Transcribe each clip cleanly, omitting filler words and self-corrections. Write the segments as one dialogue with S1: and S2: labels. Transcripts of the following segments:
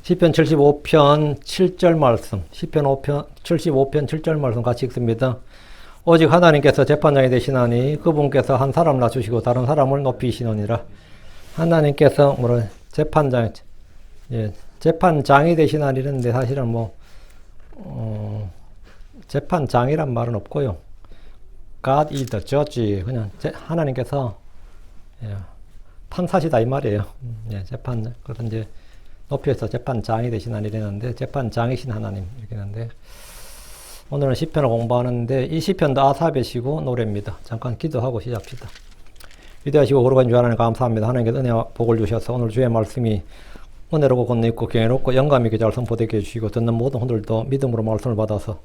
S1: 시편 75편 7절 말씀, 시편 75편 7절 말씀 같이 읽습니다. 오직 하나님께서 재판장이 되시나니 그분께서 한 사람을 낮추시고 다른 사람을 높이시느니라. 하나님께서 재판장, 재판장이 되시나니 이랬는데 사실은 재판장이란 말은 없고요. God is the judge. 그냥 하나님께서 판사시다 이 말이에요. 재판, 그래서 이제 높여서 재판장이 되시나니 이랬는데 재판장이신 하나님 이렇게 했는데 오늘은 시편을 공부하는데 이 시편도 아삽의 시고 노래입니다. 잠깐 기도하고 시작합시다. 위대하시고 거룩한 주 하나님 감사합니다. 하나님께서 은혜와 복을 주셔서 오늘 주의 말씀이 은혜롭고 권능있고 경외롭고 영감 있게 잘 선포되게 해주시고 듣는 모든 분들도 믿음으로 말씀을 받아서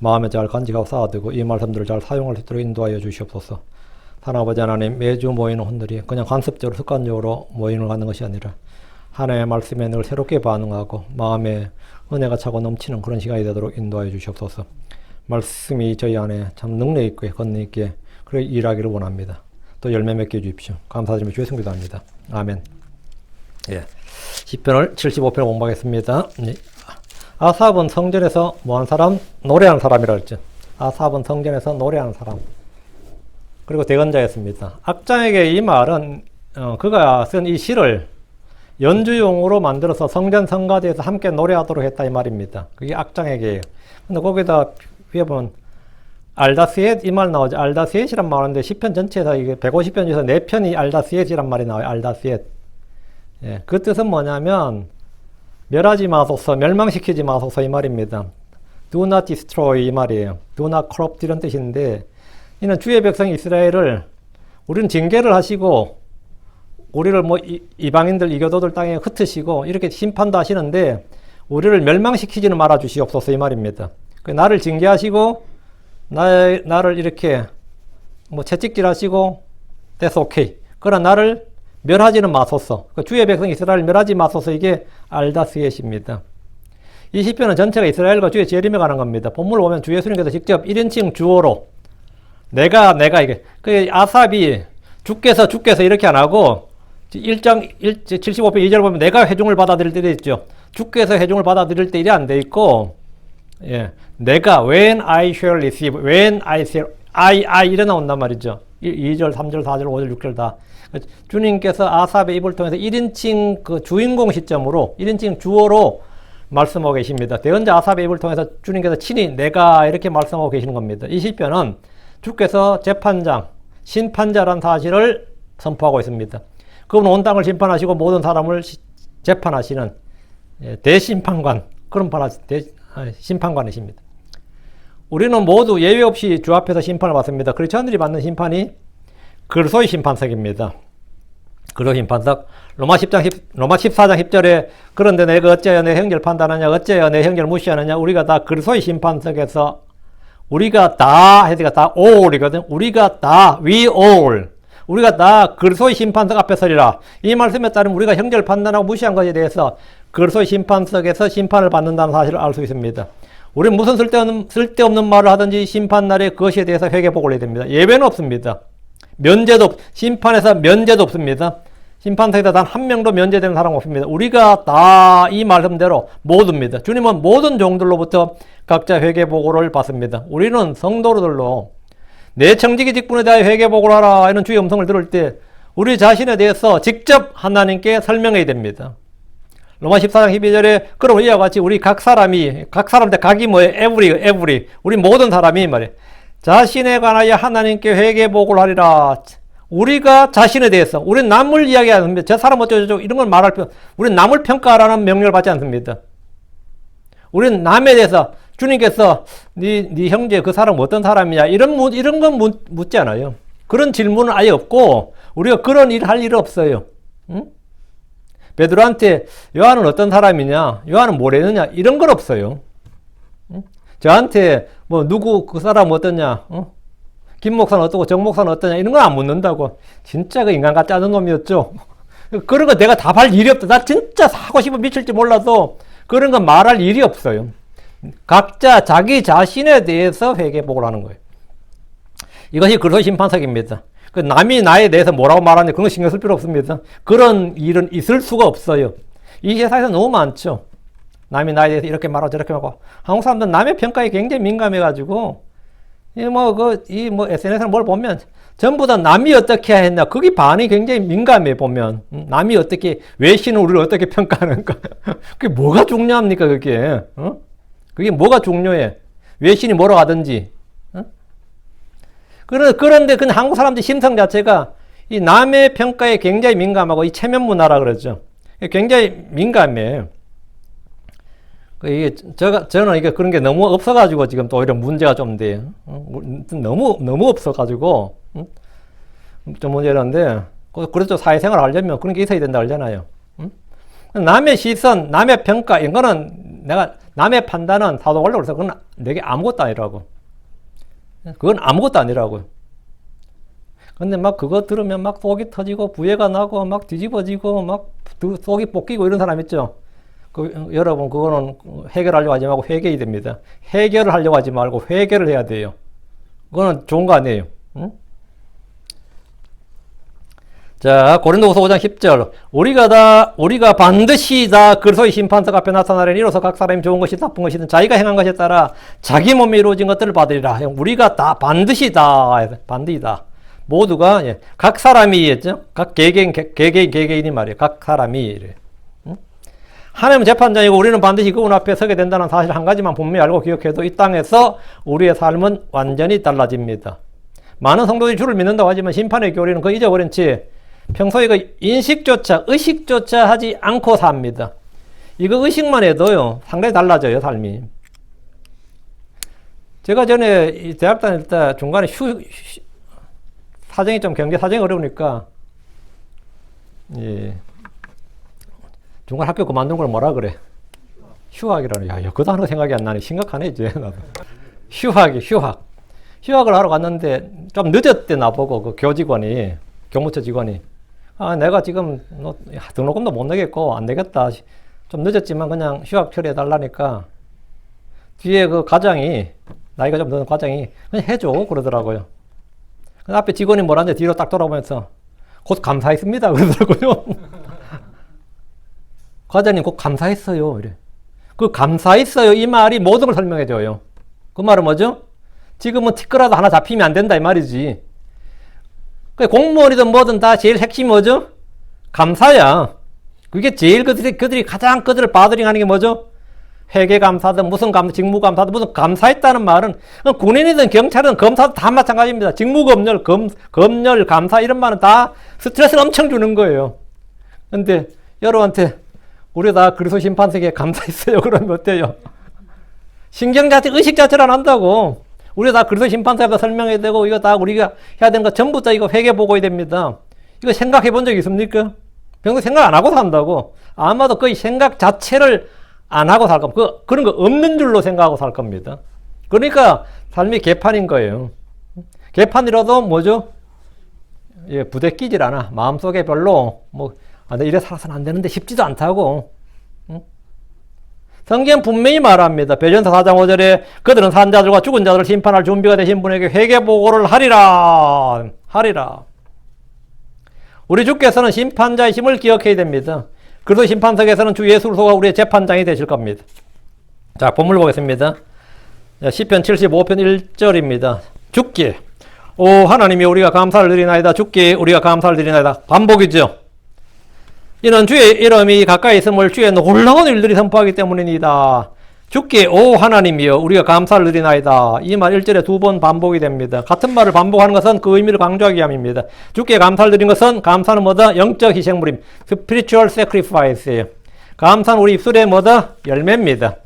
S1: 마음에 잘 간직하고 쌓아두고 이 말씀들을 잘 사용할 수 있도록 인도하여 주시옵소서. 하나님 하나님 매주 모이는 분들이 그냥 관습적으로 습관적으로 모임을 갖는 것이 아니라 하나님의 말씀에 늘 새롭게 반응하고 마음에 은혜가 차고 넘치는 그런 시간이 되도록 인도하여 주시옵소서. 말씀이 저희 안에 참 능력 있게 권능 있게 그렇게 일하기를 원합니다. 또 열매 맺게 해주십시오. 감사드리며 주의 성도 합니다. 아멘. 시편을 75편을 공부하겠습니다. 아삽은 성전에서 뭐한 사람? 노래하는 사람이라 했죠. 아삽은 성전에서 노래하는 사람. 그리고 대건자였습니다. 악장에게 이 말은 그가 쓴 이 시를 연주용으로 만들어서 성전 성가대에서 함께 노래하도록 했다 이 말입니다. 그게 악장에게예요. 근데 거기다 위에 보면 알다스엣 이 말 나오죠. 알다스엣이란 말인데 시편 전체에서 이게 150편 중에서 4편이 알다스엣이란 말이 나와요. 알다스엣. 그 뜻은 뭐냐면 멸하지 마소서, 멸망시키지 마소서 이 말입니다. Do not destroy 이 말이에요. Do not corrupt 이런 뜻인데 이는 주의 백성 이스라엘을 우리는 징계를 하시고 우리를 이방인들 이교도들 땅에 흩으시고 이렇게 심판도 하시는데 우리를 멸망시키지는 말아 주시옵소서 이 말입니다. 나를 징계하시고 나를 이렇게 채찍질 하시고 that's okay. 그러나 나를 멸하지는 마소서. 주의 백성 이스라엘을 멸하지 마소서. 이게 알다스엣입니다. 이 시편은 전체가 이스라엘과 주의 재림에 관한 겁니다. 본문을 보면 주 예수님께서 직접 1인칭 주어로 내가 이게 아삽이 주께서 이렇게 안 하고 75편 2절 보면 내가 회중을 받아들일 때 있죠. 주께서 회중을 받아들일 때 이래 안 돼 있고 내가 when I shall receive, when I shall I 이래 나온단 말이죠. 2절, 3절, 4절, 5절, 6절 다. 주님께서 아삽의 입을 통해서 1인칭 그 주인공 시점으로 1인칭 주어로 말씀하고 계십니다. 대언자 아삽의 입을 통해서 주님께서 친히 내가 이렇게 말씀하고 계시는 겁니다. 이 시편은 주께서 재판장, 심판자라는 사실을 선포하고 있습니다. 그분은 온 땅을 심판하시고 모든 사람을 재판하시는 대심판관, 그런 심판관이십니다. 우리는 모두 예외 없이 주 앞에서 심판을 받습니다. 그리스도인들이 받는 심판이 그리스도의 심판석입니다. 그리스도의 심판석. 로마 14장 10절에 그런데 내가 어찌하여 내 형제를 판단하냐, 어찌하여 내 형제를 무시하느냐, 우리가 다 그리스도의 심판석에서 우리가 다 해석가 다 all이거든. 우리가 다 we all. 우리가 다 그리스도의 심판석 앞에 서리라. 이 말씀에 따르면 우리가 형제를 판단하고 무시한 것에 대해서 그리스도의 심판석에서 심판을 받는다는 사실을 알 수 있습니다. 우리는 무슨 쓸데없는 말을 하든지 심판날에 그것에 대해서 회개복을 해야 됩니다. 예외는 없습니다. 심판에서 면제도 없습니다. 심판석에서 단 한 명도 면제되는 사람 없습니다. 우리가 다 이 말씀대로 모두입니다. 주님은 모든 종들로부터 각자 회개복을 받습니다. 우리는 성도들로 내 청지기 직분에 대하여 회개복을 하라 이런 주의 음성을 들을 때 우리 자신에 대해서 직접 하나님께 설명해야 됩니다. 로마 14장 12절에 그럼 이와 같이 우리 각 사람한테 각이 뭐예요? every 우리 모든 사람이 말이에요. 자신에 관하여 하나님께 회개복을 하리라. 우리가 자신에 대해서 우리는 남을 이야기하지 않습니다. 저 사람 어쩌고 이런 걸 말할 필요. 우리는 남을 평가하라는 명령을 받지 않습니다. 우리는 남에 대해서 주님께서 네 형제 그 사람 어떤 사람이냐 이런 건 묻지 않아요. 그런 질문은 아예 없고 우리가 그런 일 할 일은 없어요. 응? 베드로한테 요한은 어떤 사람이냐, 요한은 뭐래느냐 이런 건 없어요. 응? 저한테 누구 그 사람 어떠냐, 김 목사는 어떠고 정 목사는 어떠냐 이런 건 안 묻는다고. 진짜 그 인간 같지 않은 놈이었죠. 그런 거 내가 답할 일이 없다. 나 진짜 사고 싶어 미칠지 몰라도 그런 거 말할 일이 없어요. 각자 자기 자신에 대해서 회개복을 하는 거예요. 이것이 그리스도의 심판석입니다. 남이 나에 대해서 뭐라고 말하는지 그런 거 신경 쓸 필요 없습니다. 그런 일은 있을 수가 없어요. 이 세상에서 너무 많죠. 남이 나에 대해서 이렇게 말하고 저렇게 말하고. 한국 사람들은 남의 평가에 굉장히 민감해가지고, SNS에 뭘 보면 전부 다 남이 어떻게 했나. 그게 반이 굉장히 민감해, 보면. 남이 어떻게, 외신은 우리를 어떻게 평가하는가. 그게 뭐가 중요합니까, 그게. 그게 뭐가 중요해. 외신이 뭐라고 하든지. 그런데 그 한국 사람들 심성 자체가 이 남의 평가에 굉장히 민감하고 이 체면 문화라 그러죠. 굉장히 민감해. 저는 이게 그런 게 너무 없어가지고 지금 또 오히려 문제가 좀 돼요. 너무 없어가지고 좀 문제라는데, 그래도 사회생활 하려면 그런 게 있어야 된다 그러잖아요. 남의 시선, 남의 평가, 이거는 내가 남의 판단은 사도 원래 그래서 그건 내게 아무것도 아니라고. 그건 아무것도 아니라고. 근데 막 그거 들으면 막 속이 터지고 부해가 나고 막 뒤집어지고 막 속이 볶이고 이런 사람 있죠. 여러분, 그거는 해결하려고 하지 말고 회개해야 됩니다. 해결을 하려고 하지 말고 회개를 해야 돼요. 그거는 좋은 거 아니에요. 응? 자, 고린도후서 5장 10절. 우리가 반드시 다 그리스도의 심판석 앞에 나타나려니 이로써 각 사람이 좋은 것이 나쁜 것이든 자기가 행한 것에 따라 자기 몸에 이루어진 것들을 받으리라. 우리가 다 반드시 다 모두가, 각 사람이 했죠. 각 개개인이 말이에요. 각 사람이 이래. 하나님은 재판장이고 우리는 반드시 그분 앞에 서게 된다는 사실 한 가지만 분명히 알고 기억해도 이 땅에서 우리의 삶은 완전히 달라집니다. 많은 성도들이 주를 믿는다고 하지만 심판의 교리는 그거 잊어버린 채 평소에 그 의식조차 하지 않고 삽니다. 이거 의식만 해도요, 상당히 달라져요, 삶이. 제가 전에 대학 다닐 때 중간에 사정이 좀 경제 사정이 어려우니까, 중간 학교 그만둔 걸 뭐라 그래? 휴학이라는. 야, 그 단어 생각이 안 나네. 심각하네, 이제. 나도. 휴학을 하러 갔는데 좀 늦었대, 나보고, 그 교무처 직원이. 내가 지금 등록금도 못 내겠고, 안 되겠다. 좀 늦었지만 그냥 휴학 처리해 달라니까, 뒤에 그 과장이, 나이가 좀 늦은 과장이, 그냥 해줘. 그러더라고요. 그 앞에 직원이 뭐라는지 뒤로 딱 돌아보면서, 곧 감사했습니다. 그러더라고요. 과장님 꼭 감사했어요. 이래. 그 감사했어요. 이 말이 모든 걸 설명해줘요. 그 말은 뭐죠? 지금은 티끌라도 하나 잡히면 안 된다 이 말이지. 공무원이든 뭐든 다 제일 핵심이 뭐죠? 감사야. 그게 제일 그들이 가장 그들을 바드링하는 게 뭐죠? 회계감사든 무슨 직무감사든 무슨 감사했다는 말은 군인이든 경찰이든 검사든 다 마찬가지입니다. 직무검열, 검열, 감사 이런 말은 다 스트레스를 엄청 주는 거예요. 근데 여러분한테 우리 다 그리스도 심판석에 감사했어요. 그러면 어때요? 신경 자체, 의식 자체를 안 한다고. 우리 다 그리스도 심판석에서 설명해야 되고, 이거 다 우리가 해야 되는 거 전부 다 이거 회개 보고야 됩니다. 이거 생각해 본 적 있습니까? 평소에 생각 안 하고 산다고. 아마도 거의 생각 자체를 안 하고 살 겁니다. 그런 거 없는 줄로 생각하고 살 겁니다. 그러니까 삶이 개판인 거예요. 개판이라도 뭐죠? 부대 끼질 않아. 마음속에 별로 나 이래 살아서는 안 되는데 쉽지도 않다고. 성경 분명히 말합니다. 베드로전서 4장 5절에 그들은 산 자들과 죽은 자들을 심판할 준비가 되신 분에게 회개 보고를 하리라. 우리 주께서는 심판자의 힘을 기억해야 됩니다. 그래서 심판석에서는 주 예수 그리스도가 우리의 재판장이 되실 겁니다. 자, 본문 보겠습니다. 시편 75편 1절입니다. 주께 오 하나님이 우리가 감사를 드리나이다. 주께 우리가 감사를 드리나이다. 반복이죠. 이는 주의 이름이 가까이 있음을 주의 놀라운 일들이 선포하기 때문이니다. 주께 오 하나님이여 우리가 감사를 드리나이다. 이 말 1절에 2번 반복이 됩니다. 같은 말을 반복하는 것은 그 의미를 강조하기 위함입니다. 주께 감사를 드린 것은 감사는 뭐다? 영적 희생물임. Spiritual sacrifice예요. 감사는 우리 입술의 뭐다? 열매입니다.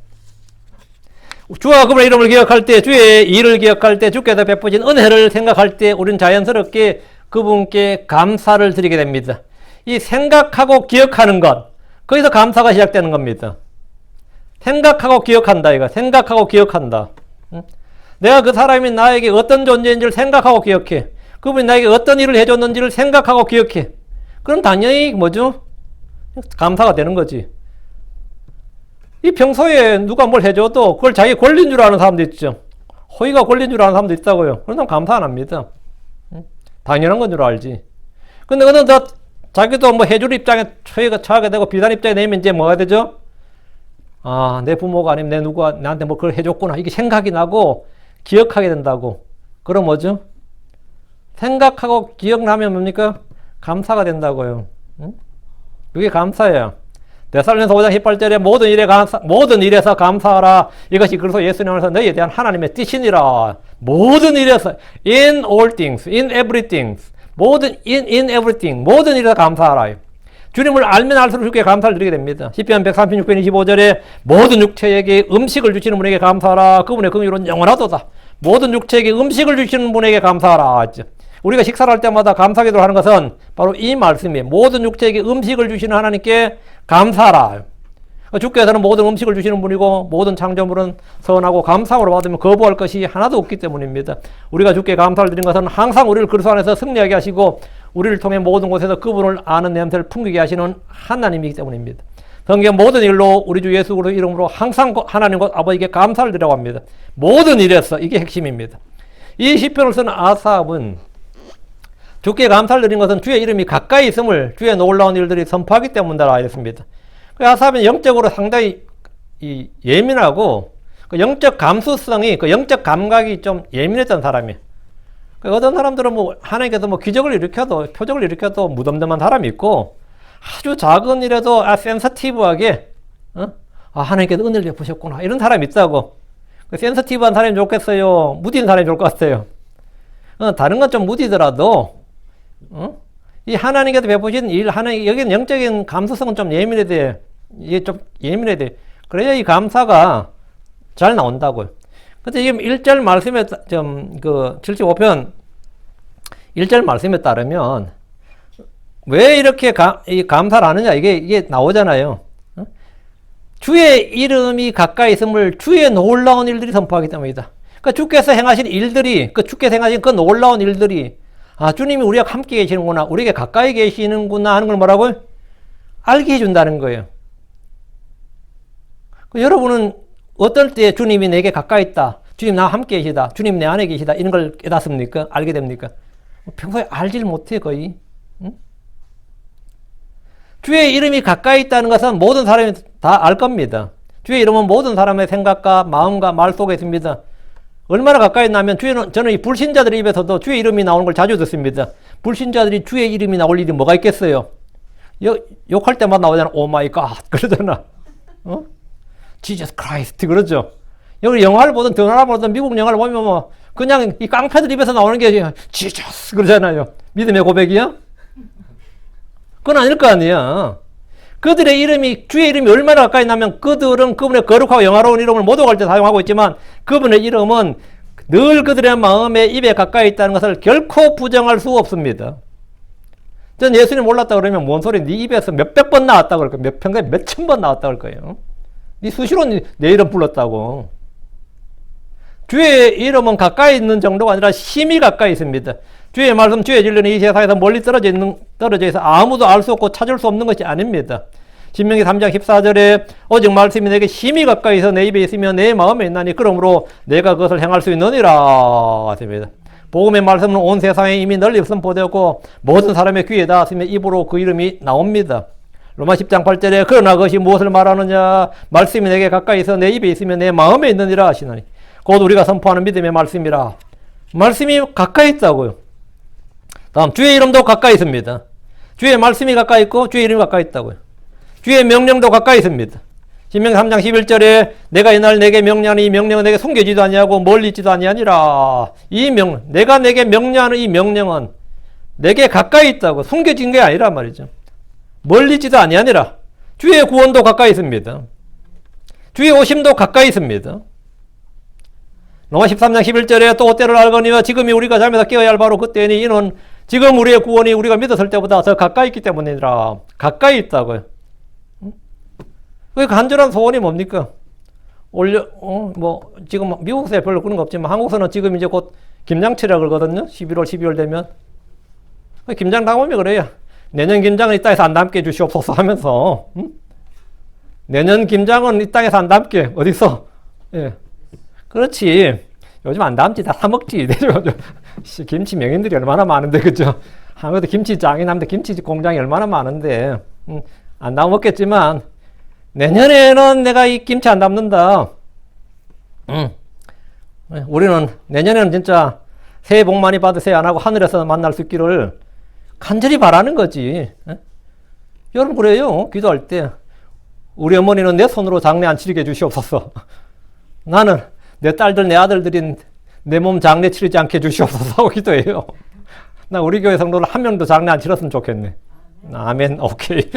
S1: 주와 그분의 이름을 기억할 때, 주의 일을 기억할 때, 주께서 베푸신 은혜를 생각할 때 우리는 자연스럽게 그분께 감사를 드리게 됩니다. 이 생각하고 기억하는 것, 거기서 감사가 시작되는 겁니다. 생각하고 기억한다, 이거. 생각하고 기억한다. 내가 그 사람이 나에게 어떤 존재인지를 생각하고 기억해. 그분이 나에게 어떤 일을 해줬는지를 생각하고 기억해. 그럼 당연히 뭐죠? 감사가 되는 거지. 이 평소에 누가 뭘 해줘도 그걸 자기 권리인 줄 아는 사람도 있죠. 호의가 권리인 줄 아는 사람도 있다고요. 그런 사람 감사 안 합니다. 당연한 건 줄 알지. 근데 어느 자기도 뭐 해줄 입장에 처하게 되고 비단 입장에 내면 이제 뭐가 되죠? 아, 내 부모가 아니면 내 누가 나한테 뭐 그걸 해줬구나. 이게 생각이 나고 기억하게 된다고. 그럼 뭐죠? 생각하고 기억나면 뭡니까? 감사가 된다고요. 응? 그게 감사예요. 데살로니가서 5장 18절에 모든 일에서 감사하라. 이것이 그리스도 예수님 안에서 너희에 대한 하나님의 뜻이니라. 모든 일에서 in all things, in everything, in everything, 모든 일에서 감사하라. 주님을 알면 알수록 주께 감사를 드리게 됩니다. 시편 136편 25절에 모든 육체에게 음식을 주시는 분에게 감사하라. 그분의 긍휼은 영원하도다. 모든 육체에게 음식을 주시는 분에게 감사하라. 우리가 식사를 할 때마다 감사기도를 하는 것은 바로 이 말씀이에요. 모든 육체에게 음식을 주시는 하나님께 감사하라. 주께서는 모든 음식을 주시는 분이고 모든 창조물은 선하고 감사함으로 받으면 거부할 것이 하나도 없기 때문입니다. 우리가 주께 감사를 드린 것은 항상 우리를 그리스도 안에서 승리하게 하시고 우리를 통해 모든 곳에서 그분을 아는 냄새를 풍기게 하시는 하나님이기 때문입니다. 성경 모든 일로 우리 주 예수 그리스도 이름으로 항상 하나님 곧 아버지께 감사를 드리라고 합니다. 모든 일에서 이게 핵심입니다. 이 시편을 쓴 아삽은 주께 감사를 드린 것은 주의 이름이 가까이 있음을 주의 놀라운 일들이 선포하기 때문이라 하였습니다. 아삽은 영적으로 상당히 예민하고 그 영적 감수성이 그 영적 감각이 좀 예민했던 사람이에요. 어떤 사람들은 뭐 하나님께서 뭐 기적을 일으켜도 표적을 일으켜도 무덤덤한 사람이 있고 아주 작은 일에도 센서티브하게 하나님께서 은혜를 베푸셨구나 이런 사람이 있다고. 센서티브한 사람이 좋겠어요? 무딘 사람이 좋을 것 같아요? 다른 건 좀 무디더라도 이 하나님께서 베푸신 일, 여기는 영적인 감수성은 좀 예민해야 돼. 이게 좀 예민해야 돼. 그래야 이 감사가 잘 나온다고요. 근데 지금 1절 말씀에, 75편 1절 말씀에 따르면, 왜 이렇게 감사를 하느냐, 이게 나오잖아요. 주의 이름이 가까이 있음을 주의 놀라운 일들이 선포하기 때문이다. 그러니까 주께서 행하신 일들이, 주께서 행하신 그 놀라운 일들이, 주님이 우리와 함께 계시는구나, 우리에게 가까이 계시는구나 하는 걸 뭐라고요? 알게 해준다는 거예요. 여러분은 어떨 때 주님이 내게 가까이 있다, 주님 나와 함께 계시다, 주님 내 안에 계시다, 이런 걸 깨닫습니까? 알게 됩니까? 평소에 알질 못해, 거의. 응? 주의 이름이 가까이 있다는 것은 모든 사람이 다 알 겁니다. 주의 이름은 모든 사람의 생각과 마음과 말 속에 있습니다. 얼마나 가까이 있냐면 저는 이 불신자들 입에서도 주의 이름이 나오는 걸 자주 듣습니다. 불신자들이 주의 이름이 나올 일이 뭐가 있겠어요? 욕할 때마다 나오잖아. 오 마이 갓 그러잖아. 지저스 크라이스트 그러죠. 여기 영화를 보든 드라마를 보든 미국 영화를 보면 뭐 그냥 이 깡패들 입에서 나오는 게 지저스 그러잖아요. 믿음의 고백이야? 그건 아닐 거 아니야. 그들의 이름이, 주의 이름이 얼마나 가까이 나면 그들은 그분의 거룩하고 영화로운 이름을 모독할 때 사용하고 있지만 그분의 이름은 늘 그들의 마음에 입에 가까이 있다는 것을 결코 부정할 수 없습니다. 전 예수님 몰랐다 그러면 뭔 소리, 네 입에서 몇백 번 나왔다고 그럴 거예요. 평소에 몇천 번 나왔다고 그럴 거예요. 네 수시로 내 이름 불렀다고. 주의 이름은 가까이 있는 정도가 아니라 심히 가까이 있습니다. 주의 말씀, 주의 진리는 이 세상에서 멀리 떨어져 있어 아무도 알 수 없고 찾을 수 없는 것이 아닙니다. 신명기 3장 14절에 오직 말씀이 내게 심히 가까이 있어 내 입에 있으며 내 마음에 있나니 그러므로 내가 그것을 행할 수 있느니라 하십니다. 복음의 말씀은 온 세상에 이미 널리 선포되었고 모든 사람의 귀에 닿았으며 입으로 그 이름이 나옵니다. 로마 10장 8절에 그러나 그것이 무엇을 말하느냐, 말씀이 내게 가까이 있어 내 입에 있으며 내 마음에 있느니라 하시나니 곧 우리가 선포하는 믿음의 말씀이라. 말씀이 가까이 있다고요. 다음, 주의 이름도 가까이 있습니다. 주의 말씀이 가까이 있고 주의 이름이 가까이 있다고요. 주의 명령도 가까이 있습니다. 신명기 3장 11절에 내가 이날 내게 명령하는 이 명령은 내게 숨겨지도 아니하고 멀리 있지도 아니하니라. 내가 내게 명령하는 이 명령은 내게 가까이 있다고, 숨겨진 게 아니란 말이죠. 멀리 있지도 아니하니라. 주의 구원도 가까이 있습니다. 주의 오심도 가까이 있습니다. 로마 13장 11절에 또 때를 알거니와 지금이 우리가 잠에서 깨어야 할 바로 그때니 이는 지금 우리의 구원이 우리가 믿었을 때보다 더 가까이 있기 때문이라. 가까이 있다고요. 그 간절한 소원이 뭡니까? 지금 미국서에 별로 그런 거 없지만 한국서는 지금 이제 곧 김장철이라 그러거든요. 11월, 12월 되면. 김장 당하면 그래요. 내년 김장은 이 땅에서 안 담게 해주시옵소서 하면서. 내년 김장은 이 땅에서 안 담게. 어디서? 예. 그렇지. 요즘 안 담지. 다 사먹지. 김치 명인들이 얼마나 많은데, 그죠? 한국도 김치 짱이 남는데 김치 공장이 얼마나 많은데, 안 나먹겠지만, 내년에는 내가 이 김치 안 담는다. 우리는 내년에는 진짜 새해 복 많이 받으세요 안 하고 하늘에서 만날 수 있기를 간절히 바라는 거지. 여러분 그래요. 기도할 때 우리 어머니는 내 손으로 장례 안 치르게 해주시옵소서. 나는 내 딸들 내 아들들인 내 몸 장례 치르지 않게 해주시옵소서 하고 기도해요. 나 우리 교회 성도를 한 명도 장례 안 치렀으면 좋겠네. 아멘. 오케이.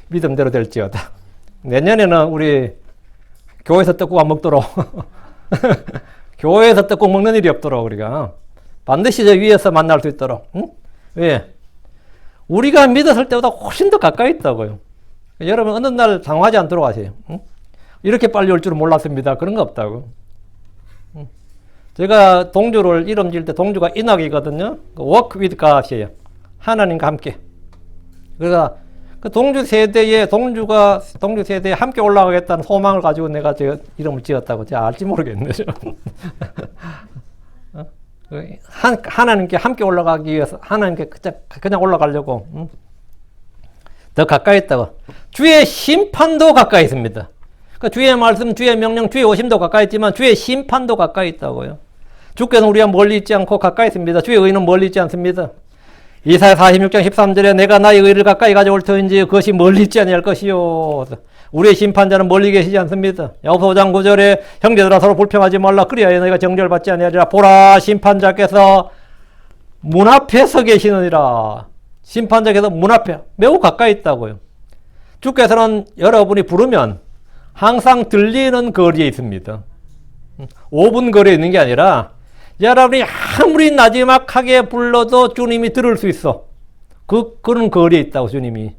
S1: 믿음대로 될지어다. 내년에는 우리 교회에서 떡국 안 먹도록 교회에서 떡국 먹는 일이 없도록 우리가 반드시 저 위에서 만날 수 있도록. 응? 왜? 우리가 믿었을 때보다 훨씬 더 가까이 있다고요. 여러분 어느 날 당황하지 않도록 하세요. 응? 이렇게 빨리 올 줄은 몰랐습니다. 그런 거 없다고. 응? 제가 동주를 이름 지을 때 동주가 인학이거든요. Walk with God이에요. 하나님과 함께. 그러니까 그 동주 세대에 함께 올라가겠다는 소망을 가지고 내가 저 이름을 지었다고 제가 알지 모르겠네요. 하나님께 함께 올라가기 위해서 하나님께 그냥 올라가려고 더 가까이 있다고. 주의 심판도 가까이 있습니다. 그러니까 주의 말씀, 주의 명령, 주의 오심도 가까이 있지만 주의 심판도 가까이 있다고요. 주께서는 우리와 멀리 있지 않고 가까이 있습니다. 주의 의는 멀리 있지 않습니다. 이사야 46장 13절에 내가 나의 의를 가까이 가져올 터인지 그것이 멀리 있지 아니할 것이요. 우리의 심판자는 멀리 계시지 않습니다. 야고보서 5장 9절에 형제들아 서로 불평하지 말라 그리하여 너희가 정죄를 받지 아니하리라. 보라 심판자께서 문 앞에 서 계시느니라. 심판자께서 문 앞에 매우 가까이 있다고요. 주께서는 여러분이 부르면 항상 들리는 거리에 있습니다. 5분 거리에 있는 게 아니라 여러분이 아무리 나지막하게 불러도 주님이 들을 수 있어. 그런 거리에 있다고 주님이.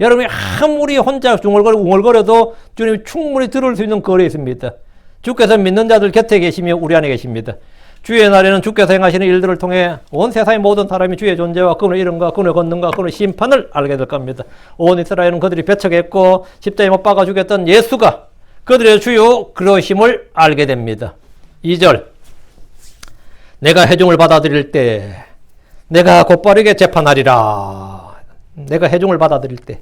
S1: 여러분이 아무리 혼자 웅얼거려도 주님이 충분히 들을 수 있는 거리에 있습니다. 주께서 믿는 자들 곁에 계시며 우리 안에 계십니다. 주의 날에는 주께서 행하시는 일들을 통해 온 세상의 모든 사람이 주의 존재와 그분의 이름과 그분의 권능과 그분의 심판을 알게 될 겁니다. 온 이스라엘은 그들이 배척했고 십자가에 못 박아 죽였던 예수가 그들의 주요 그러심을 알게 됩니다. 2절 내가 회중을 받아들일 때 내가 곧바르게 재판하리라. 내가 회중을 받아들일 때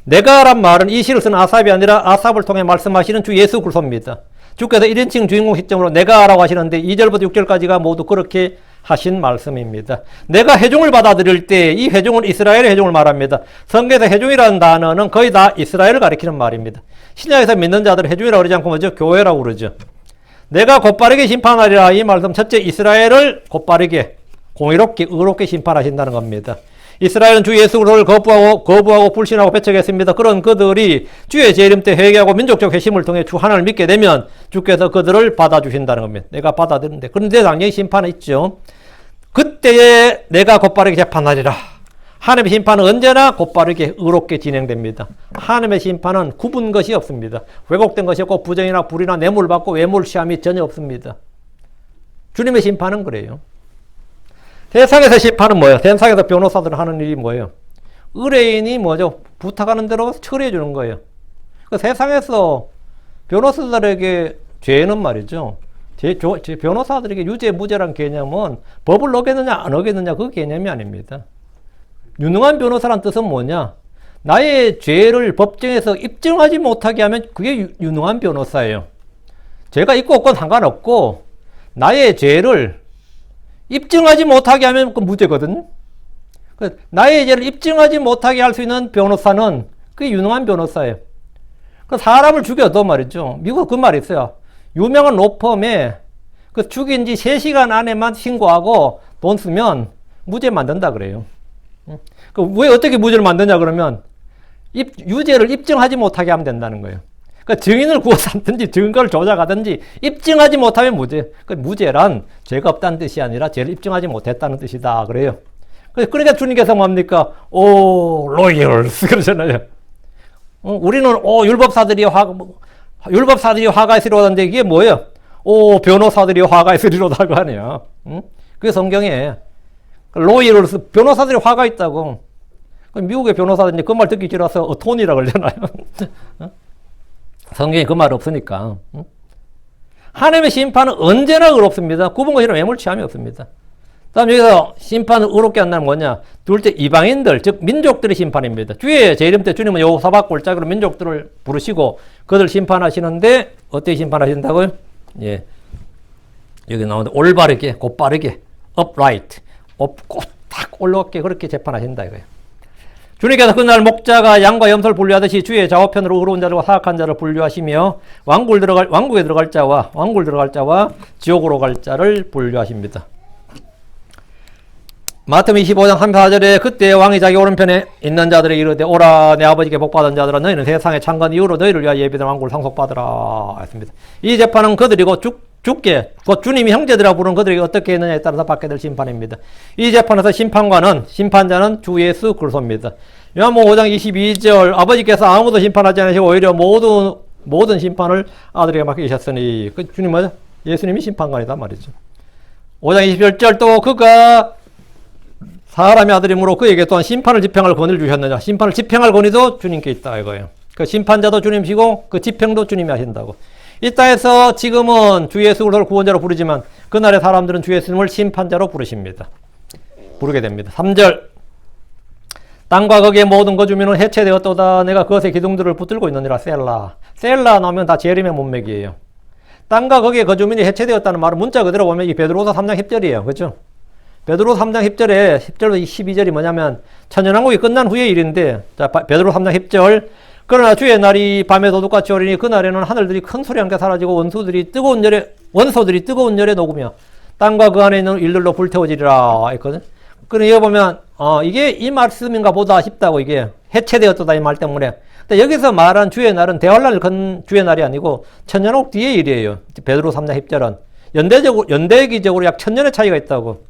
S1: 내가란 말은 이 시를 쓴 아삽이 아니라 아삽을 통해 말씀하시는 주 예수 그리스도입니다. 주께서 1인칭 주인공 시점으로 내가라고 하시는데 2절부터 6절까지가 모두 그렇게 하신 말씀입니다. 내가 회중을 받아들일 때 이 회중은 이스라엘의 회중을 말합니다. 성경에서 회중이라는 단어는 거의 다 이스라엘을 가리키는 말입니다. 신약에서 믿는 자들을 회중이라고 그러지 않고 뭐죠? 교회라고 그러죠. 내가 곧바르게 심판하리라. 이 말씀 첫째 이스라엘을 곧바르게 공의롭게 의롭게 심판하신다는 겁니다. 이스라엘은 주 예수 그리스도를 거부하고 불신하고 배척했습니다. 그런 그들이 주의 재림 때 회개하고 민족적 회심을 통해 주 하나님을 믿게 되면 주께서 그들을 받아주신다는 겁니다. 내가 받아들인데 그런데 당연히 심판은 있죠. 그때에 내가 곧바르게 재판하리라. 하나님의 심판은 언제나 곧바르게 의롭게 진행됩니다. 하나님의 심판은 굽은 것이 없습니다. 왜곡된 것이 없고 부정이나 불이나 뇌물받고 외몰시함이 전혀 없습니다. 주님의 심판은 그래요. 세상에서 심판은 뭐예요? 세상에서 변호사들 하는 일이 뭐예요? 의뢰인이 뭐죠? 부탁하는 대로 처리해 주는 거예요. 그 세상에서 변호사들에게 죄는 말이죠. 변호사들에게 유죄, 무죄란 개념은 법을 어겼느냐 안 어겼느냐 그 개념이 아닙니다. 유능한 변호사란 뜻은 뭐냐? 나의 죄를 법정에서 입증하지 못하게 하면 그게 유능한 변호사예요. 죄가 있고 없건 상관없고 나의 죄를 입증하지 못하게 하면 그 무죄거든요. 나의 죄를 입증하지 못하게 할 수 있는 변호사는 그게 유능한 변호사예요. 사람을 죽여도 말이죠. 미국 그 말이 있어요. 유명한 로펌에 그 죽인 지 3시간 안에만 신고하고 돈 쓰면 무죄 만든다 그래요. 왜 어떻게 무죄를 만드냐 그러면 유죄를 입증하지 못하게 하면 된다는 거예요. 그러니까 증인을 구워서 하든지 증거를 조작하든지 입증하지 못하면 무죄. 무죄란 죄가 없다는 뜻이 아니라 죄를 입증하지 못했다는 뜻이다 그래요. 그러니까 주님께서 뭡니까? 오 로이얼스 그러잖아요. 우리는 율법사들이 화가 있으리로다는데 이게 뭐예요? 오 변호사들이 화가 있으리로다고 하네요. 그게 성경에 로이얼스 변호사들이 화가 있다고. 미국의 변호사들이 그 말 듣기 싫어서 어토니라고 그러잖아요. 성경에 그 말 없으니까. 하나님의 심판은 언제나 의롭습니다. 굽은 것이라 매몰치함이 없습니다. 다음 여기서 심판을 의롭게 한다는 뭐냐? 둘째 이방인들, 즉 민족들의 심판입니다. 주의 재림 때 주님은 여호사밧 골짜기로 민족들을 부르시고 그들 심판하시는데 어떻게 심판하신다고요? 예, 여기 나오는데 올바르게, 곧바르게, upright, 딱 올라오게 그렇게 재판하신다 이거예요. 주님께서 그날 목자가 양과 염소를 분류하듯이 주의 좌우편으로 의로운 자들과 사악한 자를 분류하시며 왕국에 들어갈 자와 지옥으로 갈 자를 분류하십니다. 마태복음 25장 34절에 그때 왕이 자기 오른편에 있는 자들에게 이르되 오라 내 아버지께 복받은 자들아 너희는 세상의 창건 이후로 너희를 위하여 예비된 왕국을 상속받으라 했습니다. 이 재판은 그들이고 주께 곧 주님이 형제들이라 부르는 그들에게 어떻게 했느냐에 따라서 받게 될 심판입니다. 이 재판에서 심판자는 주 예수 그리스도입니다. 요한복음 5장 22절 아버지께서 아무도 심판하지 않으시고 오히려 모든 심판을 아들에게 맡기셨으니 그 주님은 예수님이 심판관이다 말이죠. 5장 21절 또 그가 사람의 아들이므로 그에게 또한 심판을 집행할 권위를 주셨느냐. 심판을 집행할 권위도 주님께 있다 이거예요. 그 심판자도 주님이시고 그 집행도 주님이 하신다고. 이 땅에서 지금은 주 예수 그리스도를 구원자로 부르지만 그날의 사람들은 주 예수님을 심판자로 부르게 됩니다. 3절 땅과 거기에 모든 거주민은 해체되었도다. 내가 그것의 기둥들을 붙들고 있느니라. 셀라 나오면 다 재림의 문맥이에요. 땅과 거기에 거주민이 해체되었다는 말은 문자 그대로 보면 이 베드로서 3장 10절이에요. 그렇죠? 베드로 3장 10절에 10절로 12절이 뭐냐면 천년왕국이 끝난 후의 일인데 자 베드로 3장 10절 그러나 주의 날이 밤에 도둑같이 오리니 그날에는 하늘들이 큰 소리와 함께 사라지고 원소들이 뜨거운 열에 녹으며 땅과 그 안에 있는 일들로 불태워지리라 했거든. 그러니 여기 보면 이게 이 말씀인가 보다 싶다고 이게 해체되었다 이 말 때문에. 근데 여기서 말한 주의 날은 대환란을 건 주의 날이 아니고 천년왕국 뒤의 일이에요. 베드로 3장 10절은 연대기적으로 약 1000년의 차이가 있다고.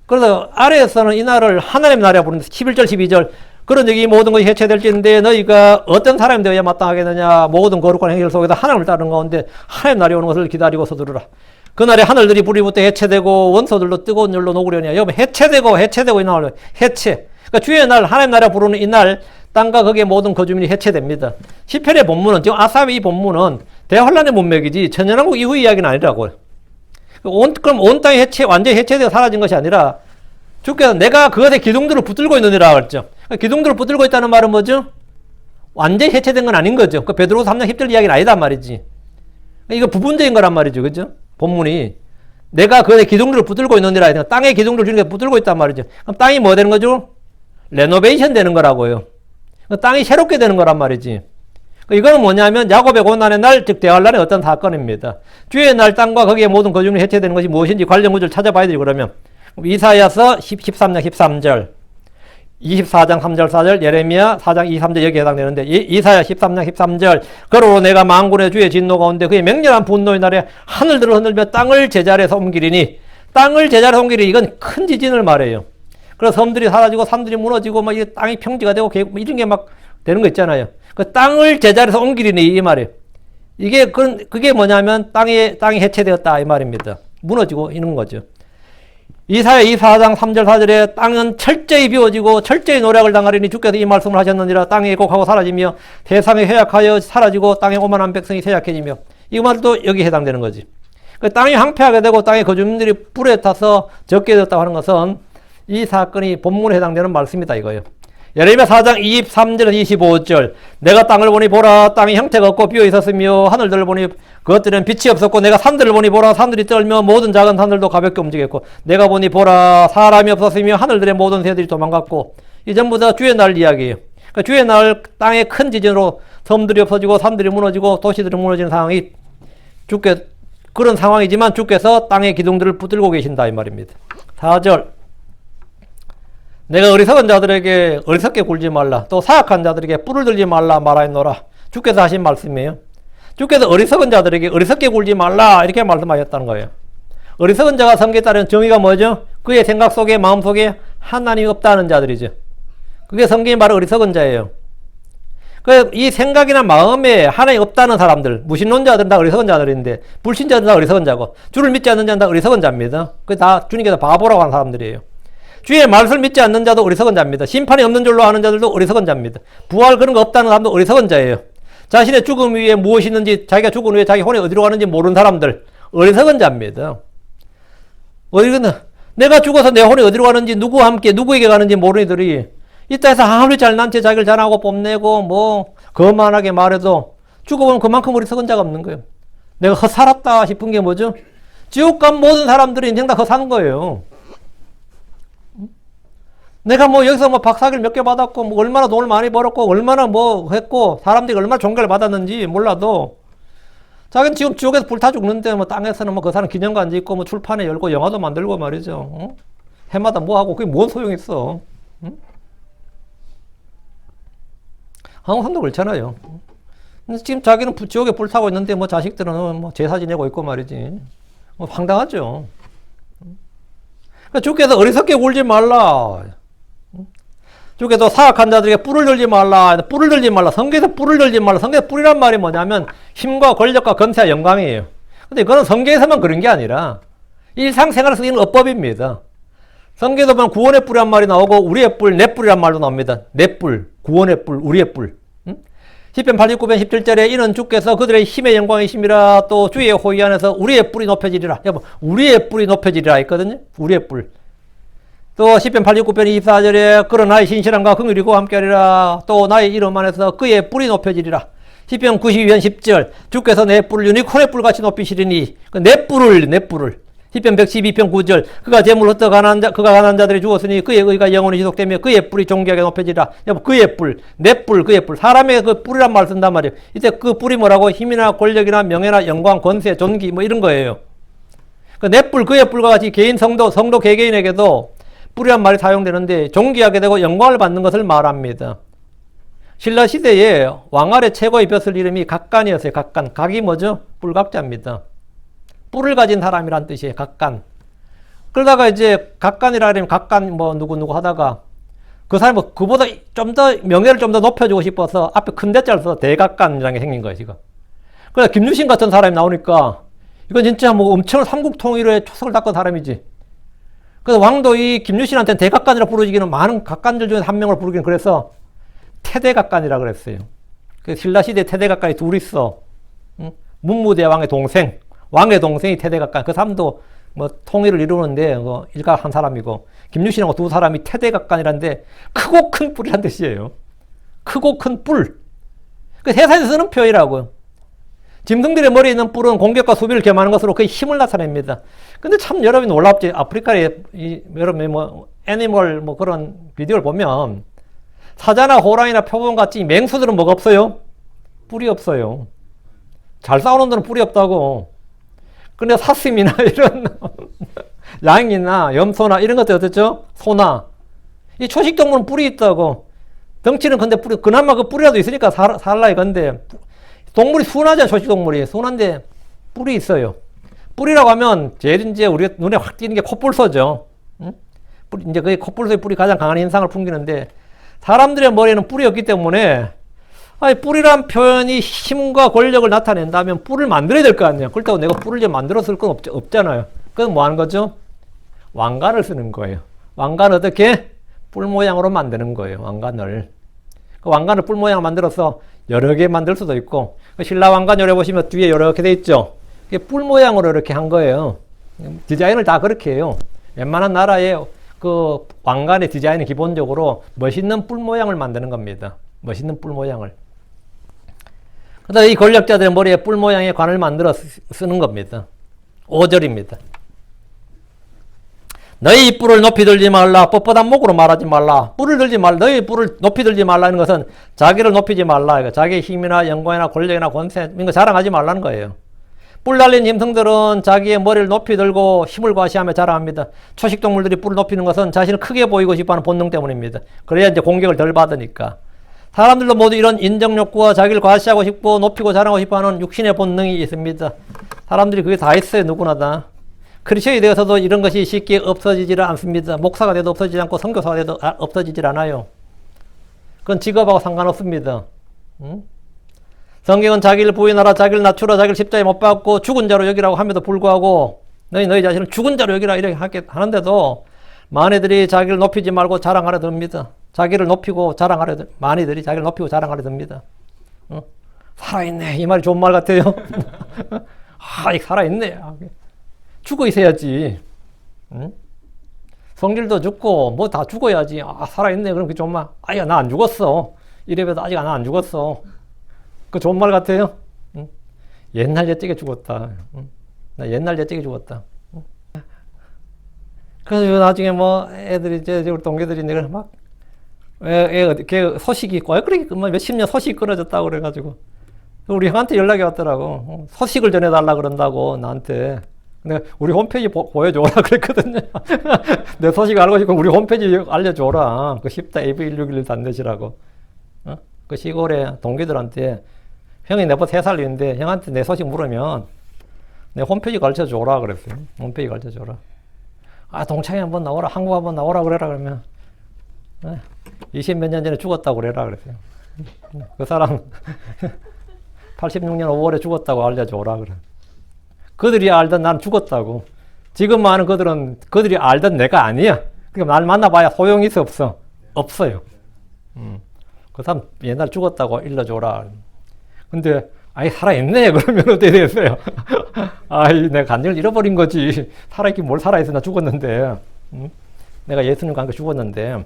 S1: 그래서 아래에서는 이 날을 하나님 나라라 부르는데 11절 12절 그런 얘기 모든 것이 해체될지인데 너희가 어떤 사람이 되어야 마땅하겠느냐 모든 거룩한 행실 속에서 하나님을 따르는 가운데 하나님 날이 오는 것을 기다리고서 들으라. 그날에 하늘들이 불이부터 해체되고 원소들로 뜨거운 열로 녹으려니 여러분 해체되고 이 나올 해체. 그러니까 주의 날 하나님 나라 부르는 이 날 땅과 거기에 모든 거주민이 해체됩니다. 시편의 본문은 지금 아삽의 이 본문은 대환란의 문맥이지 천년왕국 이후 이야기는 아니라고요. 그럼 온 땅이 완전히 해체되어 사라진 것이 아니라 주께서 내가 그것의 기둥들을 붙들고 있느니라 그랬죠. 기둥들을 붙들고 있다는 말은 뭐죠? 완전히 해체된 건 아닌 거죠. 그 베드로서 3장 10절 이야기는 아니단 말이지. 이거 부분적인 거란 말이죠. 그죠? 본문이 내가 그것의 기둥들을 붙들고 있느니라 해야 땅의 기둥들을 주님께 붙들고 있단 말이죠. 그럼 땅이 뭐 되는 거죠? 레노베이션 되는 거라고요. 땅이 새롭게 되는 거란 말이지. 이거는 뭐냐면 야곱의 고난의 날, 즉 대환란의 어떤 사건입니다. 주의 날 땅과 거기에 모든 거주민이 해체되는 것이 무엇인지 관련 구절을 찾아봐야 되죠. 그러면 이사야서 13장 13절 24장 3절 4절 예레미야 4장 2, 3절 여기에 해당되는데 이사야 13장 13절 그러므로 내가 만군의 주의 진노 가운데 그의 맹렬한 분노의 날에 하늘들을 흔들며 땅을 제자리에서 옮기리니 이건 큰 지진을 말해요. 그래서 섬들이 사라지고 산들이 무너지고 막 이 땅이 평지가 되고 이런 게 막 되는 거 있잖아요. 그 땅을 제자리에서 옮기리니 이 말이에요. 그게 뭐냐면 땅이 해체되었다 이 말입니다. 무너지고 이런 거죠. 이사야 24장 3절 4절에 땅은 철저히 비워지고 철저히 노략을 당하리니 주께서 이 말씀을 하셨느니라. 땅이 애곡하고 사라지며 세상에 회약하여 사라지고 땅의 오만한 백성이 쇠약해지며 이 말도 여기 해당되는 거지. 그 땅이 황폐하게 되고 땅의 거주민들이 불에 타서 적게 되었다고 하는 것은 이 사건이 본문에 해당되는 말씀이다 이거예요. 예레미야 4장 23절 25절 내가 땅을 보니 보라 땅이 형태가 없고 비어 있었으며 하늘들을 보니 그것들은 빛이 없었고 내가 산들을 보니 보라 산들이 떨며 모든 작은 산들도 가볍게 움직였고 내가 보니 보라 사람이 없었으며 하늘들의 모든 새들이 도망갔고 이 전부 다 주의 날 이야기예요. 그러니까 주의 날 땅의 큰 지진으로 섬들이 없어지고 산들이 무너지고 도시들이 무너지는 상황이 그런 상황이지만 주께서 땅의 기둥들을 붙들고 계신다 이 말입니다. 4절 내가 어리석은 자들에게 어리석게 굴지 말라 또 사악한 자들에게 뿔을 들지 말라 말하였노라. 주께서 하신 말씀이에요. 주께서 어리석은 자들에게 어리석게 굴지 말라 이렇게 말씀하셨다는 거예요. 어리석은 자가 성경에 따른 정의가 뭐죠? 그의 생각 속에 마음 속에 하나님이 없다는 자들이죠. 그게 성경이 말하는 어리석은 자예요. 이 생각이나 마음에 하나님이 없다는 사람들, 무신론자들은 다 어리석은 자들인데 불신자들은 다 어리석은 자고 주를 믿지 않는 자는 다 어리석은 자입니다. 그게 다 주님께서 바보라고 하는 사람들이에요. 주의 말씀을 믿지 않는 자도 어리석은 자입니다. 심판이 없는 줄로 아는 자들도 어리석은 자입니다. 부활 그런 거 없다는 사람도 어리석은 자예요. 자신의 죽음 위에 무엇이 있는지 자기가 죽은 후에 자기 혼이 어디로 가는지 모르는 사람들 어리석은 자입니다. 내가 죽어서 내 혼이 어디로 가는지, 누구와 함께, 누구에게 가는지 모르는 이들이 이따 해서 아무리 잘난 체 자기를 자랑하고 뽐내고 뭐 거만하게 말해도 죽어보면 그만큼 우리 석은 자가 없는 거예요. 내가 헛살았다 싶은 게 뭐죠? 지옥 간 모든 사람들이 인생 다 헛사는 거예요. 내가 뭐 여기서 뭐 박사학위를 몇 개 받았고 뭐 얼마나 돈을 많이 벌었고 얼마나 뭐 했고 사람들이 얼마나 존경을 받았는지 몰라도 자기는 지금 지옥에서 불타 죽는데 뭐 땅에서는 뭐 그 사람 기념관 짓고 뭐 출판에 열고 영화도 만들고 말이죠. 응? 해마다 뭐 하고 그게 뭔 소용 있어? 응? 한국 사람도 그렇잖아요. 지금 자기는 지옥에 불타고 있는데 뭐 자식들은 뭐 제사 지내고 있고 말이지. 뭐 황당하죠. 그러니까 주께서 어리석게 굴지 말라. 주께서 사악한 자들에게 뿔을 들지 말라. 뿔을 들지 말라. 성경에서 뿔을 들지 말라. 성경에서 뿔이란 말이 뭐냐면 힘과 권력과 권세와 영광이에요. 근데 이거는 성경에서만 그런 게 아니라 일상생활에서 쓰이는 어법입니다. 성경에도 보면 구원의 뿔이란 말이 나오고 우리의 뿔, 내 뿔이란 말도 나옵니다. 내 뿔, 구원의 뿔, 우리의 뿔. 시편 89편 17절에 이는 주께서 그들의 힘의 영광이심이라 또 주의 호위 안에서 우리의 뿔이 높여지리라. 여러분, 우리의 뿔이 높여지리라 했거든요. 우리의 뿔. 또 시편 89편 24절에 그런 나의 신실함과 긍휼이고 함께하리라. 또 나의 이름 안에서 그의 뿔이 높여지리라. 시편 92편 10절 주께서 내 뿔을 유니콘의 뿔같이 높이시리니 내 뿔을 시편 112편 9절 그가 재물을 흩어 그가 가난한 자들이 죽었으니 그의 의가 영원히 지속되며 그의 뿔이 존귀하게 높여지리라. 여보, 그의 뿔, 내 뿔, 그의 뿔. 사람의 그 뿔이란 말을 쓴단 말이에요. 이때 그 뿔이 뭐라고? 힘이나 권력이나 명예나 영광, 권세, 존귀 뭐 이런 거예요. 내 뿔, 그의 뿔과 같이 개인 성도 개개인에게도 뿔이란 말이 사용되는데 존귀하게 되고 영광을 받는 것을 말합니다. 신라 시대에 왕알의 최고의 벼슬 이름이 각간이었어요. 각간. 각이 뭐죠? 뿔각자입니다. 뿔을 가진 사람이란 뜻이에요. 각간. 그러다가 이제 각간이라 그러면 각간 뭐 누구 하다가 그 사람이 그보다 좀 더 명예를 좀 더 높여주고 싶어서 앞에 큰 대자를 써서 대각간이라는 게 생긴 거예요, 지금. 그래서 김유신 같은 사람이 나오니까 이건 진짜 뭐 엄청 삼국통일의 초석을 닦은 사람이지. 그래서 왕도 이 김유신한테는 대각간이라 부르기는 많은 각간들 중에 한 명을 부르기는 그래서 태대각간이라 그랬어요. 그 신라시대 태대각간이 둘 있어. 응? 문무대왕의 동생, 왕의 동생이 태대각간. 그 사람도 뭐 통일을 이루는데 일가 한 사람이고 김유신하고 두 사람이 태대각간이란데 크고 큰 뿔이란 뜻이에요. 크고 큰 뿔. 그 세상에서 쓰는 표현이라고요. 짐승들의 머리에 있는 뿔은 공격과 수비를 겸하는 것으로 그의 힘을 나타냅니다. 근데 참 여러분이 놀랍지. 아프리카에 여러분이 뭐 애니멀 뭐 그런 비디오를 보면 사자나 호랑이나 표범 같이 맹수들은 뭐가 없어요? 뿔이 없어요. 잘 싸우는 데는 뿔이 없다고. 근데 사슴이나 이런 양이나 염소나 이런 것들 어떻죠? 소나 이 초식 동물은 뿔이 있다고. 덩치는 근데 뿔이 그나마 그 뿔이라도 있으니까 살라 이건데 동물이 순하잖아. 초식 동물이 순한데 뿔이 있어요. 뿔이라고 하면 제일 이제 우리 눈에 확 띄는 게 콧불소죠. 응? 이제 그 콧불소의 뿔이 가장 강한 인상을 풍기는데 사람들의 머리에는 뿔이 없기 때문에 아니, 뿔이란 표현이 힘과 권력을 나타낸다면 뿔을 만들어야 될 거 아니에요. 그렇다고 내가 뿔을 좀 만들어 쓸 건 없잖아요. 그럼 뭐 하는 거죠? 왕관을 쓰는 거예요. 왕관을 어떻게? 뿔 모양으로 만드는 거예요. 왕관을. 그 왕관을 뿔 모양으로 만들어서 여러 개 만들 수도 있고 신라 왕관 요래 보시면 뒤에 이렇게 돼 있죠. 뿔 모양으로 이렇게 한 거예요. 디자인을 다 그렇게 해요. 웬만한 나라의 그 왕관의 디자인은 기본적으로 멋있는 뿔 모양을 만드는 겁니다. 멋있는 뿔 모양을. 그다음에 이 권력자들의 머리에 뿔 모양의 관을 만들어 쓰는 겁니다. 5절입니다. 너희 뿔을 높이 들지 말라. 뻣뻣한 목으로 말하지 말라. 뿔을 들지 말라. 너희 뿔을 높이 들지 말라는 것은 자기를 높이지 말라. 자기의 힘이나 영광이나 권력이나 권세 이런 거 자랑하지 말라는 거예요. 뿔 달린 짐승들은 자기의 머리를 높이 들고 힘을 과시하며 자랑합니다. 초식 동물들이 뿔을 높이는 것은 자신을 크게 보이고 싶어하는 본능 때문입니다. 그래야 이제 공격을 덜 받으니까. 사람들도 모두 이런 인정 욕구와 자기를 과시하고 싶고 높이고 자랑하고 싶어하는 육신의 본능이 있습니다. 사람들이 그게 다 있어요. 누구나 다. 크리스천이 되어서도 이런 것이 쉽게 없어지질 않습니다. 목사가 돼도 없어지지 않고 선교사가 돼도 없어지질 않아요. 그건 직업하고 상관없습니다. 응? 성경은 자기를 부인하라, 자기를 낮추라, 자기를 십자가에 못 박고 죽은 자로 여기라고 함에도 불구하고 너희 자신을 죽은 자로 여기라 이렇게 하는데도 많이들이 자기를 높이지 말고 자랑하려 듭니다. 자기를 높이고 자랑하려 많이들이 자기를 높이고 자랑하려 듭니다. 응? 살아있네. 이 말이 좋은 말 같아요. 아, 살아있네. 죽어 있어야지. 응? 성질도 죽고 뭐 다 죽어야지. 아, 살아있네. 그럼 그 좋은 말. 아야, 나 안 죽었어. 이래봬도 아직 나 안 죽었어. 그 좋은 말 같아요? 응? 옛날 옛적에 죽었다. 응? 나 옛날 옛적에 죽었다. 응? 그래서 나중에 뭐 애들이 이제 우리 동기들이 내가 막 걔 소식이 있고 그렇게 몇십 년 소식이 끊어졌다고 그래가지고 우리 형한테 연락이 왔더라고. 소식을 전해달라 그런다고 나한테. 내가 우리 홈페이지 보여줘라 그랬거든요. 내 소식 알고 싶으면 우리 홈페이지 알려줘라. 그 쉽다 AV1611 단넷이라고. 어? 그 시골에 동기들한테 형이 내보다 3살 위인데 형한테 내 소식 물으면 내 홈페이지 가르쳐줘라 그랬어요. 홈페이지 가르쳐줘라. 아, 동창회 한번 나오라, 한국 한번 나오라 그래라 그러면 20몇 년 전에 죽었다고 그래라 그랬어요. 그 사람 86년 5월에 죽었다고 알려줘라 그래. 그들이 알던 난 죽었다고. 지금 많은 그들이 알던 내가 아니야. 그러니까 날 만나봐야 소용이 있어 없어? 없어요. 그 사람 옛날 죽었다고 일러줘라. 근데 아이 살아있네 그러면 어떻게 되겠어요? 아이 내가 간증을 잃어버린 거지. 살아있긴 뭘 살아있어. 나 죽었는데. 내가 예수님과 함께 죽었는데.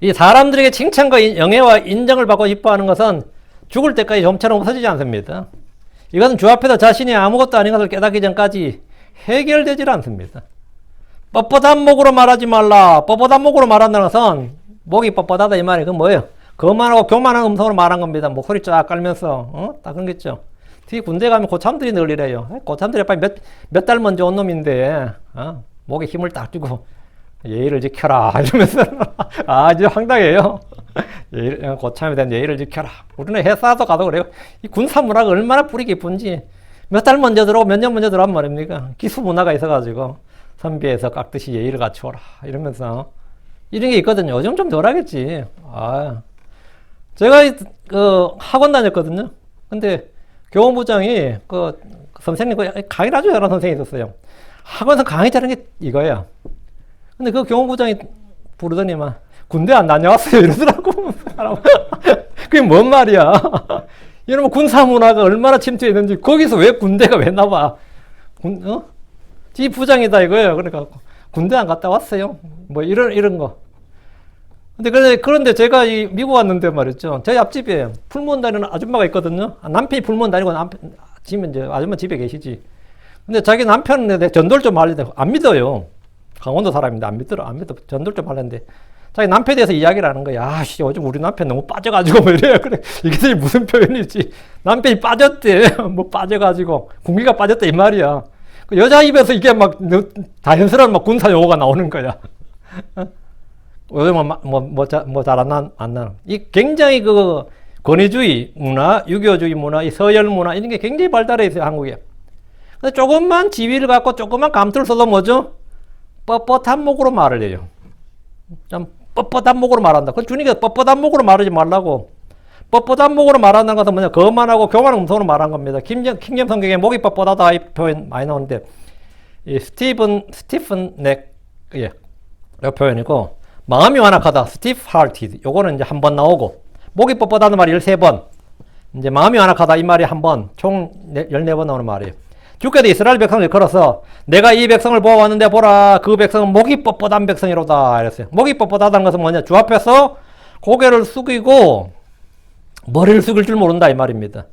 S1: 이 사람들에게 칭찬과 영예와 인정을 받고 싶어하는 것은 죽을 때까지 좀처럼 없어지지 않습니다. 이것은 주 앞에서 자신이 아무것도 아닌 것을 깨닫기 전까지 해결되질 않습니다. 뻣뻣한 목으로 말하지 말라. 뻣뻣한 목으로 말한다는 것은 목이 뻣뻣하다 이 말이 그건 뭐예요? 거만하고 교만한 음성으로 말한 겁니다. 목소리 쫙 깔면서 딱 그런 거 있죠. 특히 군대 가면 고참들이 늘 이래요. 고참들이 빨리 몇 달 먼저 온 놈인데 목에 힘을 딱 주고 예의를 지켜라 이러면서 아주 황당해요. 고참에 대한 예의를 지켜라. 우리는 회사도 가도 그래요. 이 군사 문화가 얼마나 뿌리 깊은지 몇 달 먼저 들어오고 몇 년 먼저 들어오면 말입니까? 기수 문화가 있어가지고 선비에서 깍듯이 예의를 갖추어라 이러면서 이런 게 있거든요. 요즘 좀 덜하겠지. 제가 그 학원 다녔거든요. 근데 교원부장이 그 선생님 강의를 아주 잘하는 선생님이 있었어요. 학원에서 강의 잘하는 게 이거야. 근데 그 교원부장이 부르더니만 군대 안 다녀왔어요 이러더라고. 그게 뭔 말이야. 이러면 군사 문화가 얼마나 침투했는지 거기서 왜 군대가 왜 나와. 지 부장이다 이거예요. 그러니까 군대 안 갔다 왔어요. 뭐 이런 거. 그런데 제가 미국 왔는데 말이죠. 저희 앞집에 풀무원 다니는 아줌마가 있거든요. 남편이 풀무원 다니고 집은 이제 아줌마 집에 계시지. 근데 자기 남편은 전도를 좀 하려는데 안 믿어요. 강원도 사람인데 안 믿어. 전도를 좀 하려는데 자기 남편에 대해서 이야기를 하는 거야. 요즘 우리 남편 너무 빠져가지고 뭐 이래요. 그래. 이게 무슨 표현이지? 남편이 빠졌대. 뭐 빠져가지고 군기가 빠졌다 이 말이야. 그 여자 입에서 이게 막 자연스러운 막 군사 용어가 나오는 거야. 요즘은 뭐 잘 안 나. 이 굉장히 그 권위주의 문화, 유교주의 문화, 이 서열 문화 이런 게 굉장히 발달해 있어요 한국에. 근데 조금만 지위를 갖고 조금만 감투를 써도 뭐죠? 뻣뻣한 목으로 말을 해요. 좀 뻣뻣한 목으로 말한다. 그 주님이 뻣뻣한 목으로 말하지 말라고. 뻣뻣한 목으로 말한다는 것은 뭐냐? 거만하고 교만한 음성으로 말한 겁니다. 킹잼 성경에 목이 뻣뻣하다 이 표현 많이 나오는데 이 스티픈 넥 이 표현이고 마음이 완악하다 stiff hearted 요거는 이제 한 번 나오고 목이 뻣뻣하다는 말이 13번 이제 마음이 완악하다 이 말이 한 번 총 14번 나오는 말이에요. 주께서 이스라엘 백성을 걸어서 내가 이 백성을 보아왔는데 보라 그 백성은 목이 뻣뻣한 백성이로다 이랬어요. 목이 뻣뻣하다는 것은 뭐냐? 주 앞에서 고개를 숙이고 머리를 숙일 줄 모른다 이 말입니다.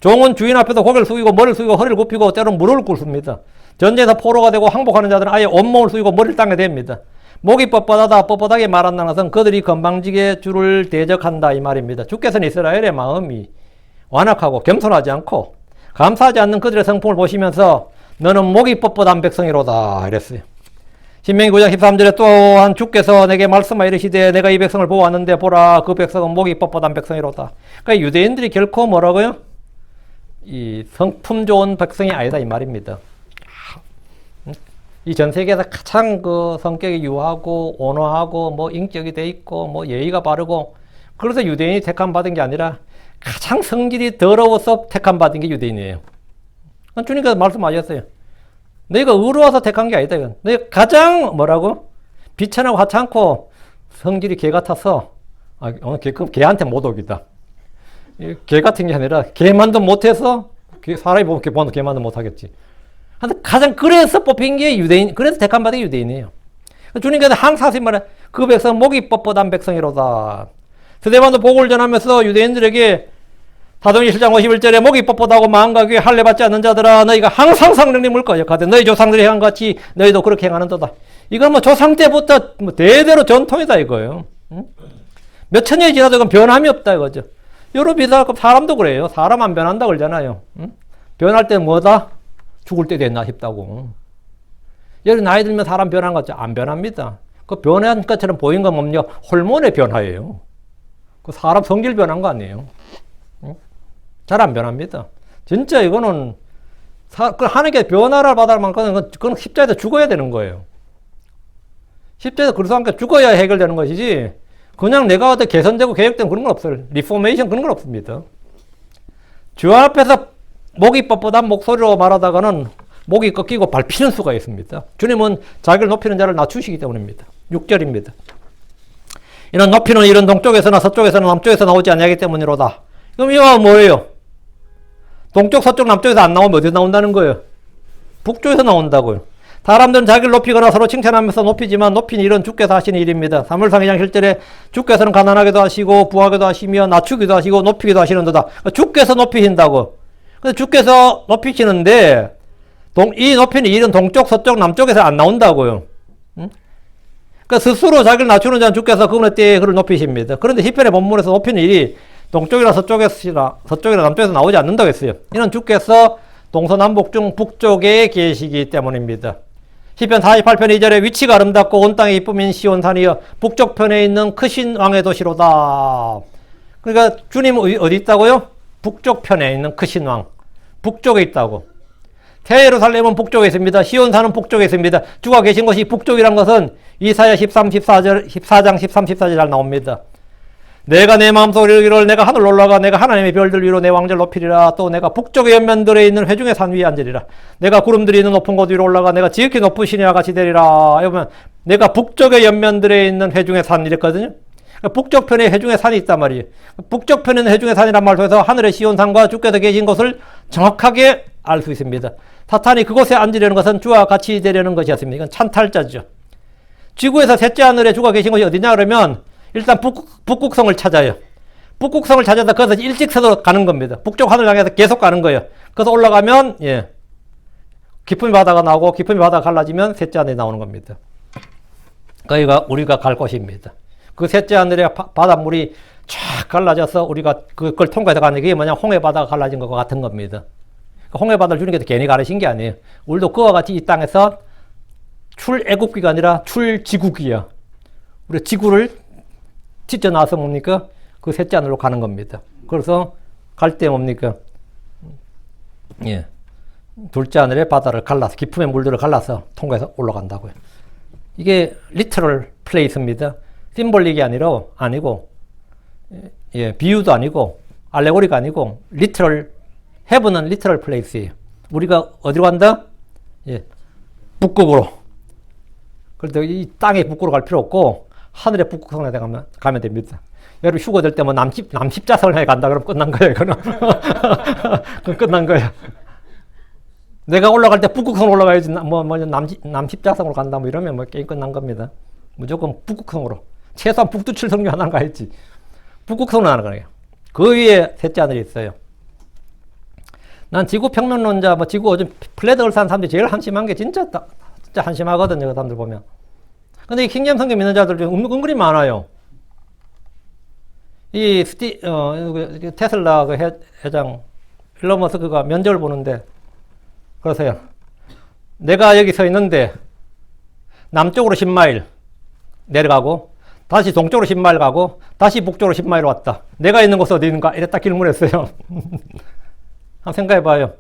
S1: 종은 주인 앞에서 고개를 숙이고 머리를 숙이고 허리를 굽히고 때로는 무릎을 꿇습니다. 전쟁에서 포로가 되고 항복하는 자들은 아예 온몸을 숙이고 머리를 땅에 댑니다. 목이 뻣뻣하다 뻣뻣하게 말한다는 것은 그들이 건방지게 주를 대적한다 이 말입니다. 주께서는 이스라엘의 마음이 완악하고 겸손하지 않고 감사하지 않는 그들의 성품을 보시면서 너는 목이 뻣뻣한 백성이로다 이랬어요. 신명기 9장 13절에 또한 주께서 내게 말씀하여 이르시되 내가 이 백성을 보았는데 보라 그 백성은 목이 뻣뻣한 백성이로다. 그러니까 유대인들이 결코 뭐라고요? 이 성품 좋은 백성이 아니다 이 말입니다. 이 전 세계에서 가장 그 성격이 유하고 온화하고 뭐 인격이 돼 있고 뭐 예의가 바르고 그래서 유대인이 택함 받은 게 아니라 가장 성질이 더러워서 택함 받은 게 유대인이에요. 주님께서 말씀하셨어요. 너희가 의로워서 택한 게 아니다. 이건. 너희가 가장 뭐라고? 비천하고 하찮고 성질이 개 같아서 개한테 모독이다. 개 같은 게 아니라 개만도 못해서 사람이 보면 개만도 못하겠지. 가장 그래서 뽑힌 게 유대인, 그래서 택함 받은 게 유대인이에요. 주님께서 항상 하신 말에 그 백성은 목이 뻣뻣한 백성이로다. 스데반도 복을 전하면서 유대인들에게 사도행전 7장 51절에 목이 뻣뻣하고 마음과 귀에 할례 받지 않는 자들아 너희가 항상 성령님 물거 역하되 너희 조상들이 행한 같이 너희도 그렇게 행하는도다. 이건 뭐 조상 때부터 뭐 대대로 전통이다 이거예요. 응? 몇 천 년이 지나도 이건 변함이 없다 이거죠. 여러분 믿어 사람도 그래요. 사람 안 변한다 그러잖아요. 응? 변할 때 뭐다? 죽을 때 됐나 싶다고. 여러분 나이 들면 사람 변한 것 같죠? 안 변합니다. 그 변한 것처럼 보인 건 뭡니까? 호르몬의 변화예요. 그 사람 성질 변한 거 아니에요. 응? 잘 안 변합니다. 진짜 이거는 하나님께 변화를 받을 만큼 그건 십자에서 죽어야 되는 거예요. 십자에서 그리스도와 죽어야 해결되는 것이지 그냥 내가 어떻게 개선되고 개혁된 그런 건 없어요. 리포메이션 그런 건 없습니다. 주 앞에서 목이 뻣뻣한 목소리로 말하다가는 목이 꺾이고 밟히는 수가 있습니다. 주님은 자기를 높이는 자를 낮추시기 때문입니다. 6절입니다. 이런 높이는 이런 동쪽에서나 서쪽에서나 남쪽에서 나오지 아니하기 때문이로다. 그럼 이거 뭐예요? 동쪽, 서쪽, 남쪽에서 안 나오면 어디서 나온다는 거예요? 북쪽에서 나온다고요. 사람들은 자기를 높이거나 서로 칭찬하면서 높이지만 높인 일은 주께서 하시는 일입니다. 사무엘상 2장 7절에 주께서는 가난하게도 하시고 부하게도 하시며 낮추기도 하시고 높이기도 하시는도다. 주께서 높이신다고. 근데 주께서 높이시는데 이 높이는 일은 동쪽, 서쪽, 남쪽에서 안 나온다고요. 응? 그러니까 스스로 자기를 낮추는 자는 주께서 그분의 때에 그를 높이십니다. 그런데 시편의 본문에서 높이는 일이 동쪽이나 서쪽이나 남쪽에서 나오지 않는다고 했어요. 이는 주께서 동서남북 중 북쪽에 계시기 때문입니다. 시편 48편 2절에 위치가 아름답고 온 땅의 이쁨인 시온산이여 북쪽 편에 있는 크신 왕의 도시로다. 그러니까 주님은 어디 있다고요? 북쪽 편에 있는 크신 왕. 북쪽에 있다고. 새 예루살렘은 북쪽에 있습니다. 시온산은 북쪽에 있습니다. 주가 계신 곳이 북쪽이란 것은 이사야 14장 13, 14절 잘 나옵니다. 내가 내 마음속으로 이르기를 내가 하늘 올라가 내가 하나님의 별들 위로 내 왕좌를 높이리라. 또 내가 북쪽의 연면들에 있는 회중의 산 위에 앉으리라. 내가 구름들이 있는 높은 곳 위로 올라가 내가 지극히 높으신 이와 같이 되리라. 여러분 내가 북쪽의 연면들에 있는 회중의 산 이랬거든요. 북쪽 편에 회중의 산이 있단 말이에요. 북쪽 편에 있는 회중의 산이란 말을 통해서 하늘의 시온산과 주께서 계신 곳을 정확하게 알 수 있습니다. 사탄이 그곳에 앉으려는 것은 주와 같이 되려는 것이었습니다. 이건 찬탈자죠. 지구에서 셋째 하늘에 주가 계신 곳이 어디냐 그러면 일단 북극성을 찾아요. 북극성을 찾아서 거기서 일직선으로 가는 겁니다. 북쪽 하늘 향해서 계속 가는 거예요. 그래서 올라가면 깊은 바다가 나오고 깊은 바다가 갈라지면 셋째 하늘이 나오는 겁니다. 거기가 우리가 갈 곳입니다. 그 셋째 하늘에 바닷물이 쫙 갈라져서 우리가 그걸 통과해서 가는 게 뭐냐 홍해 바다가 갈라진 것과 같은 겁니다. 홍해 바다를 주님께서 괜히 가르신 게 아니에요. 우리도 그와 같이 이 땅에서 출애굽기가 아니라 출지국이야. 우리 지구를 찢어 나와서 뭡니까? 그 셋째 하늘로 가는 겁니다. 그래서 갈 때 뭡니까? 둘째 하늘에 바다를 갈라서 깊음의 물들을 갈라서 통과해서 올라간다고요. 이게 리터럴 플레이스입니다. 심볼릭이 아니고 비유도 아니고 알레고리가 아니고 리터럴 헤븐은 리터럴 플레이스예요. 우리가 어디로 간다? 북극으로. 그래도 이 땅에 북극으로 갈 필요 없고 하늘의 북극성에 가면 됩니다. 여러분 휴가 될 때 뭐 남십자성을 해 간다 그러면 끝난 거예요. 그건 끝난 거예요. 내가 올라갈 때 북극성으로 올라가야지 남십자성으로 간다 뭐 이러면 뭐 게임 끝난 겁니다. 무조건 북극성으로. 최소한 북두칠 성류 하나 가야지. 북극성으로 하나 가요. 그 위에 셋째 하늘이 있어요. 난 지구 평면론자, 지구 요즘 플랫을 산 사람들이 제일 한심한 게 진짜 한심하거든요. 그 사람들 보면. 근데 이 킹잼 성경 믿는 자들 중 은근히 많아요. 이 테슬라 그 회장 일론 머스크가 면접을 보는데 그러세요. 내가 여기 서 있는데 남쪽으로 10마일 내려가고 다시 동쪽으로 10마일 가고 다시 북쪽으로 10마일 왔다. 내가 있는 곳은 어디 있는가? 이랬다 질문했어요. 한번 생각해봐요.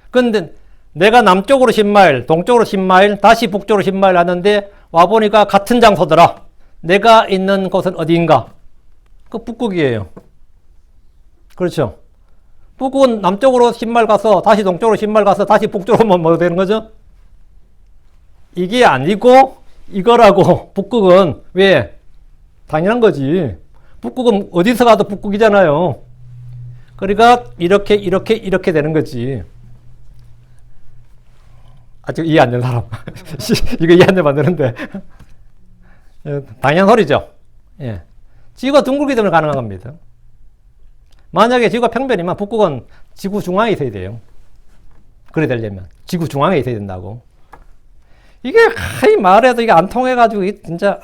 S1: 근데 내가 남쪽으로 10마일, 동쪽으로 10마일, 다시 북쪽으로 10마일 하는데 와보니까 같은 장소더라. 내가 있는 곳은 어디인가? 그 북극이에요. 그렇죠? 북극은 남쪽으로 10마일 가서 다시 동쪽으로 10마일 가서 다시 북쪽으로 오면 뭐 되는 거죠? 이게 아니고 이거라고. 북극은 왜? 당연한 거지. 북극은 어디서 가도 북극이잖아요. 그러니까 이렇게 되는 거지. 아직 이해 안 되는 사람. 이거 이해 안 되면 안 되는데. 당연한 소리죠. 예. 지구가 둥글기 때문에 가능한 겁니다. 만약에 지구가 평면이면 북극은 지구 중앙에 있어야 돼요. 그래 되려면 지구 중앙에 있어야 된다고. 이게 말해도 이게 안 통해가지고 진짜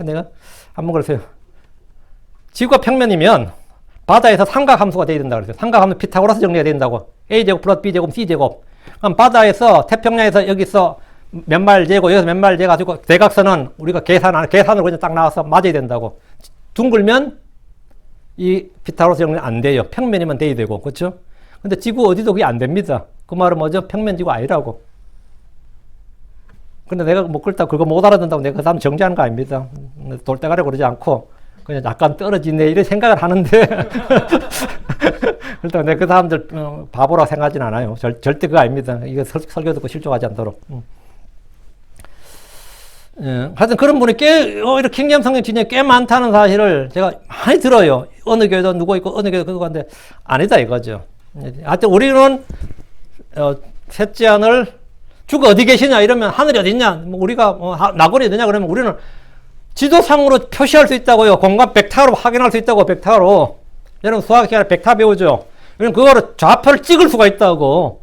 S1: 내가 한번 그랬어요. 지구가 평면이면 바다에서 삼각함수가 돼야 된다고 그랬어요. 삼각함수 피타고라스 정리가 된다고. A제곱 플러스 B제곱 C제곱. 그럼 바다에서 태평양에서 여기서 몇 마일 재고 여기서 몇 마일 재가지고 대각선은 우리가 계산으로 그냥 딱 나와서 맞아야 된다고. 둥글면 이 피타고라스 정리 안 돼요. 평면이면 돼야 되고. 그렇죠? 근데 지구 어디도 그게 안 됩니다. 그 말은 뭐죠? 평면 지구 아니라고. 근데 내가 못 그렇다고 그거 못 알아듣는다고 내가 그 사람 정지하는 거 아닙니다. 돌대가리 그러지 않고 그냥 약간 떨어지네 이런 생각을 하는데 일단 내가 그 사람들 바보라고 생각하진 않아요. 절대 그거 아닙니다. 이거 설교 듣고 실족하지 않도록. 하여튼 그런 분이 이렇게 킹잼 성경 진짜 꽤 많다는 사실을 제가 많이 들어요. 어느 교회도 누구 있고 어느 교회도 그거 한데 아니다 이거죠. 하여튼 우리는 셋째 하늘 주가 어디 계시냐 이러면 하늘이 어디 있냐 우리가 나골이 어디냐 그러면 우리는 지도상으로 표시할 수 있다고요. 공간 벡터로 확인할 수 있다고 벡터로. 여러분 수학 시간에 벡터 배우죠. 그거를 좌표를 찍을 수가 있다고.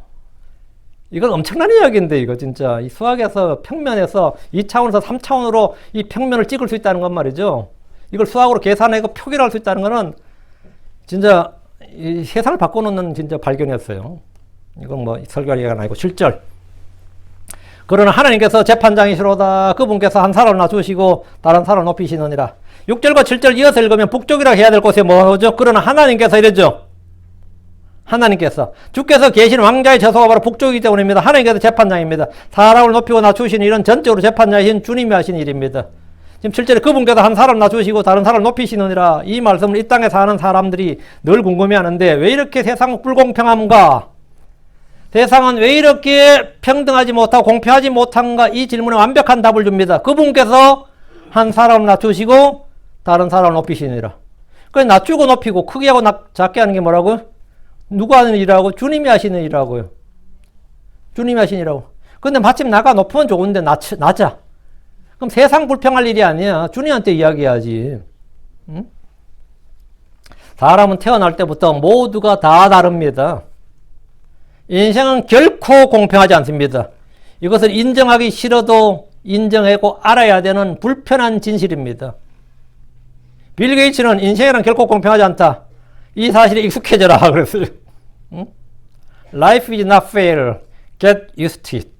S1: 이건 엄청난 이야기인데 이거 진짜 이 수학에서 평면에서 2차원에서 3차원으로 이 평면을 찍을 수 있다는 건 말이죠. 이걸 수학으로 계산하고 표기를 할 수 있다는 거는 진짜 이 세상을 바꿔놓는 진짜 발견이었어요. 이건 뭐 설교할 얘기가 아니고 실절. 그러나 하나님께서 재판장이시로다. 그분께서 한 사람을 낮추시고 다른 사람을 높이시느니라. 6절과 7절 이어서 읽으면 북쪽이라 해야 될 곳에 뭐죠? 그러나 하나님께서 이랬죠. 하나님께서 주께서 계신 왕자의 저소가 바로 북쪽이기 때문입니다. 하나님께서 재판장입니다. 사람을 높이고 낮추시는 일은 전적으로 재판장이신 주님이 하신 일입니다. 지금 7절에 그분께서 한 사람 낮추시고 다른 사람을 높이시느니라. 이 말씀을 이 땅에 사는 사람들이 늘 궁금해하는데 왜 이렇게 세상 불공평한가? 세상은 왜 이렇게 평등하지 못하고 공평하지 못한가? 이 질문에 완벽한 답을 줍니다. 그분께서 한 사람을 낮추시고 다른 사람을 높이시니라. 그래서 낮추고 높이고 크게 하고 작게 하는 게 뭐라고요? 누가 하는 일이라고? 주님이 하시는 일이라고요. 주님이 하시는 일이라고. 근데 마침 나가 높으면 좋은데 낮아. 그럼 세상 불평할 일이 아니야. 주님한테 이야기해야지. 응? 사람은 태어날 때부터 모두가 다 다릅니다. 인생은 결코 공평하지 않습니다. 이것을 인정하기 싫어도 인정하고 알아야 되는 불편한 진실입니다. 빌 게이츠는 인생이란 결코 공평하지 않다. 이 사실에 익숙해져라 그랬어요. 응? Life is not fair. Get used to it.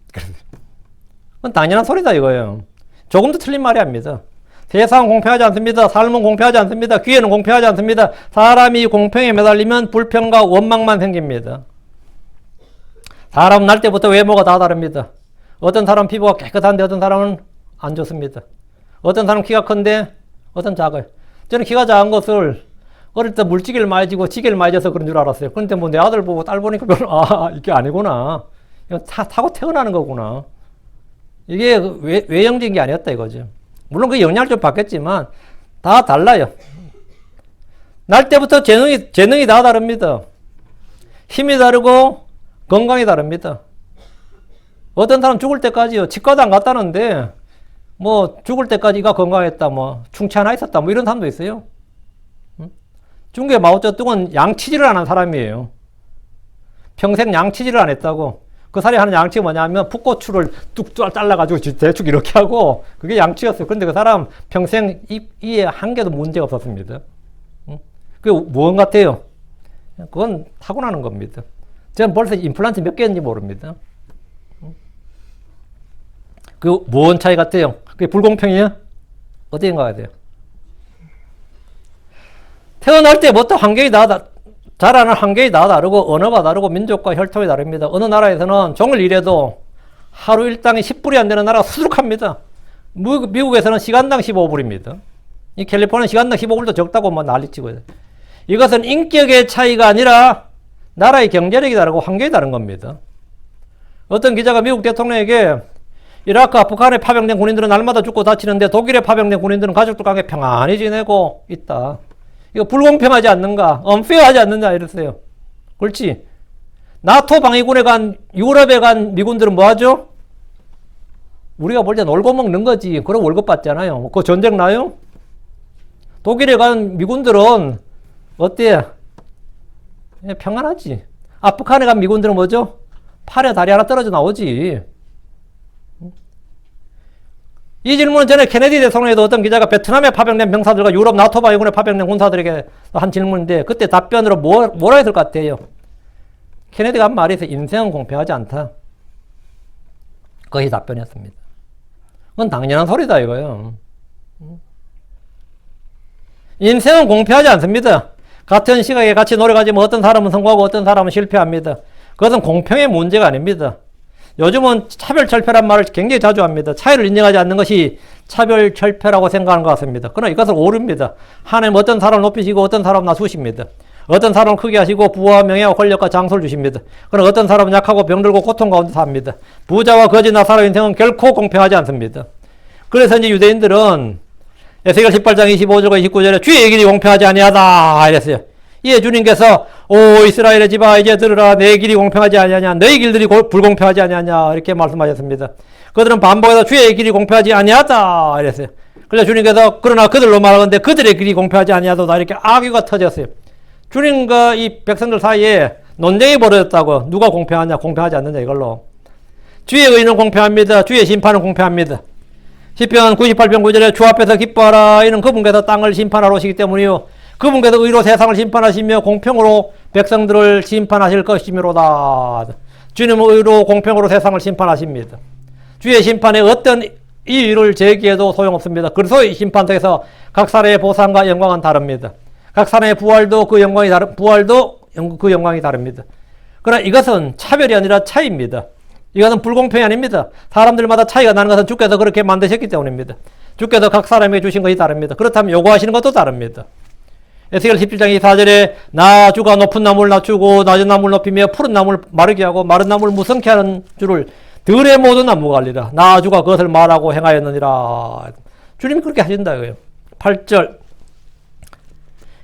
S1: 그건 당연한 소리다 이거예요. 조금도 틀린 말이 아닙니다. 세상은 공평하지 않습니다. 삶은 공평하지 않습니다. 기회는 공평하지 않습니다. 사람이 공평에 매달리면 불평과 원망만 생깁니다. 사람은 날 때부터 외모가 다 다릅니다. 어떤 사람은 피부가 깨끗한데 어떤 사람은 안 좋습니다. 어떤 사람은 키가 큰데 어떤 작아요. 저는 키가 작은 것을 어릴 때 물지개를 많이 지고 지게를 많이 져서 그런 줄 알았어요. 그런데 뭐 내 아들 보고 딸 보니까 이게 아니구나. 이건 타고 태어나는 거구나. 이게 외형적인 게 아니었다 이거죠. 물론 그 영향을 좀 받겠지만 다 달라요. 날 때부터 재능이 다 다릅니다. 힘이 다르고 건강이 다릅니다. 어떤 사람 죽을 때까지요. 치과도 안 갔다는데 뭐 죽을 때까지 이가 건강했다. 뭐 충치 하나 있었다. 뭐 이런 사람도 있어요. 중국의 마오쩌둥은 양치질을 안 한 사람이에요. 평생 양치질을 안 했다고. 그 사람이 하는 양치가 뭐냐면 풋고추를 뚝뚝 잘라가지고 대충 이렇게 하고 그게 양치였어요. 그런데 그 사람 평생 이에 한 개도 문제가 없었습니다. 그게 무언 같아요? 그건 타고나는 겁니다. 저는 벌써 임플란트 몇 개인지 모릅니다. 그 무언 차이 같아요? 그게 불공평이에요? 어디인 것 같아요? 태어날 때부터 환경이 자라는 환경이 다 다르고 언어가 다르고 민족과 혈통이 다릅니다. 어느 나라에서는 종일 일해도 하루 일당이 10불이 안 되는 나라가 수두룩합니다. 미국에서는 시간당 15불입니다. 이 캘리포니아 시간당 15불도 적다고 뭐 난리치고 있어요. 이것은 인격의 차이가 아니라 나라의 경제력이 다르고 환경이 다른 겁니다. 어떤 기자가 미국 대통령에게 이라크, 아프간에 파병된 군인들은 날마다 죽고 다치는데 독일에 파병된 군인들은 가족들과 함께 평안히 지내고 있다. 이거 불공평하지 않는가? unfair하지 않느냐? 이랬어요. 그렇지. 나토 방위군에 간, 유럽에 간 미군들은 뭐 하죠? 우리가 볼 때 놀고 먹는 거지. 그럼 월급 받잖아요. 그 전쟁 나요? 독일에 간 미군들은 어때? 평안하지. 아프간에 간 미군들은 뭐죠? 팔에 다리 하나 떨어져 나오지. 이 질문은 전에 케네디 대통령에도 어떤 기자가 베트남에 파병된 병사들과 유럽 나토 바이군에 파병된 군사들에게 한 질문인데 그때 답변으로 뭐라 했을 것 같아요? 케네디가 한 말이 있어요. 인생은 공평하지 않다. 그것이 답변이었습니다. 그건 당연한 소리다 이거예요. 인생은 공평하지 않습니다. 같은 시각에 같이 노력하지만 어떤 사람은 성공하고 어떤 사람은 실패합니다. 그것은 공평의 문제가 아닙니다. 요즘은 차별철폐란 말을 굉장히 자주 합니다. 차이를 인정하지 않는 것이 차별철폐라고 생각하는 것 같습니다. 그러나 이것은 오류입니다. 하나님 어떤 사람을 높이시고 어떤 사람을 낮추십니다. 어떤 사람을 크게 하시고 부와 명예와 권력과 장소를 주십니다. 그러나 어떤 사람은 약하고 병들고 고통 가운데 삽니다. 부자와 거지나 사람 인생은 결코 공평하지 않습니다. 그래서 이제 유대인들은 에스겔 18장 25절과 29절에 주의 길이 공평하지 아니하다 이랬어요. 이에 주님께서 오 이스라엘의 집아 이제 들으라 내 길이 공평하지 아니하냐 너희 길들이 불공평하지 아니하냐 이렇게 말씀하셨습니다. 그들은 반복해서 주의 길이 공평하지 아니하다 이랬어요. 그래서 주님께서 그러나 그들로 말하건대 그들의 길이 공평하지 아니하도다 이렇게 악유가 터졌어요. 주님과 이 백성들 사이에 논쟁이 벌어졌다고. 누가 공평하냐 공평하지 않느냐 이걸로. 주의 의는 공평합니다. 주의 심판은 공평합니다. 시편 98편 9절에 주 앞에서 기뻐하라 이는 그분께서 땅을 심판하러 오시기 때문이요 그분께서 의로 세상을 심판하시며 공평으로 백성들을 심판하실 것이미로다. 주님은 의로 공평으로 세상을 심판하십니다. 주의 심판에 어떤 이의를 제기해도 소용없습니다. 그래서 이 심판 속에서 각 사람의 보상과 영광은 다릅니다. 각 사람의 부활도 그 영광이 다릅니다. 그러나 이것은 차별이 아니라 차이입니다. 이것은 불공평이 아닙니다. 사람들마다 차이가 나는 것은 주께서 그렇게 만드셨기 때문입니다. 주께서 각 사람에게 주신 것이 다릅니다. 그렇다면 요구하시는 것도 다릅니다. 에스겔 17장 24절에 나 주가 높은 나무를 낮추고 낮은 나무를 높이며 푸른 나무를 마르게 하고 마른 나무를 무성케 하는 주를 들의 모든 나무가 알리라. 나 주가 그것을 말하고 행하였느니라. 주님이 그렇게 하신다 이거예요. 8절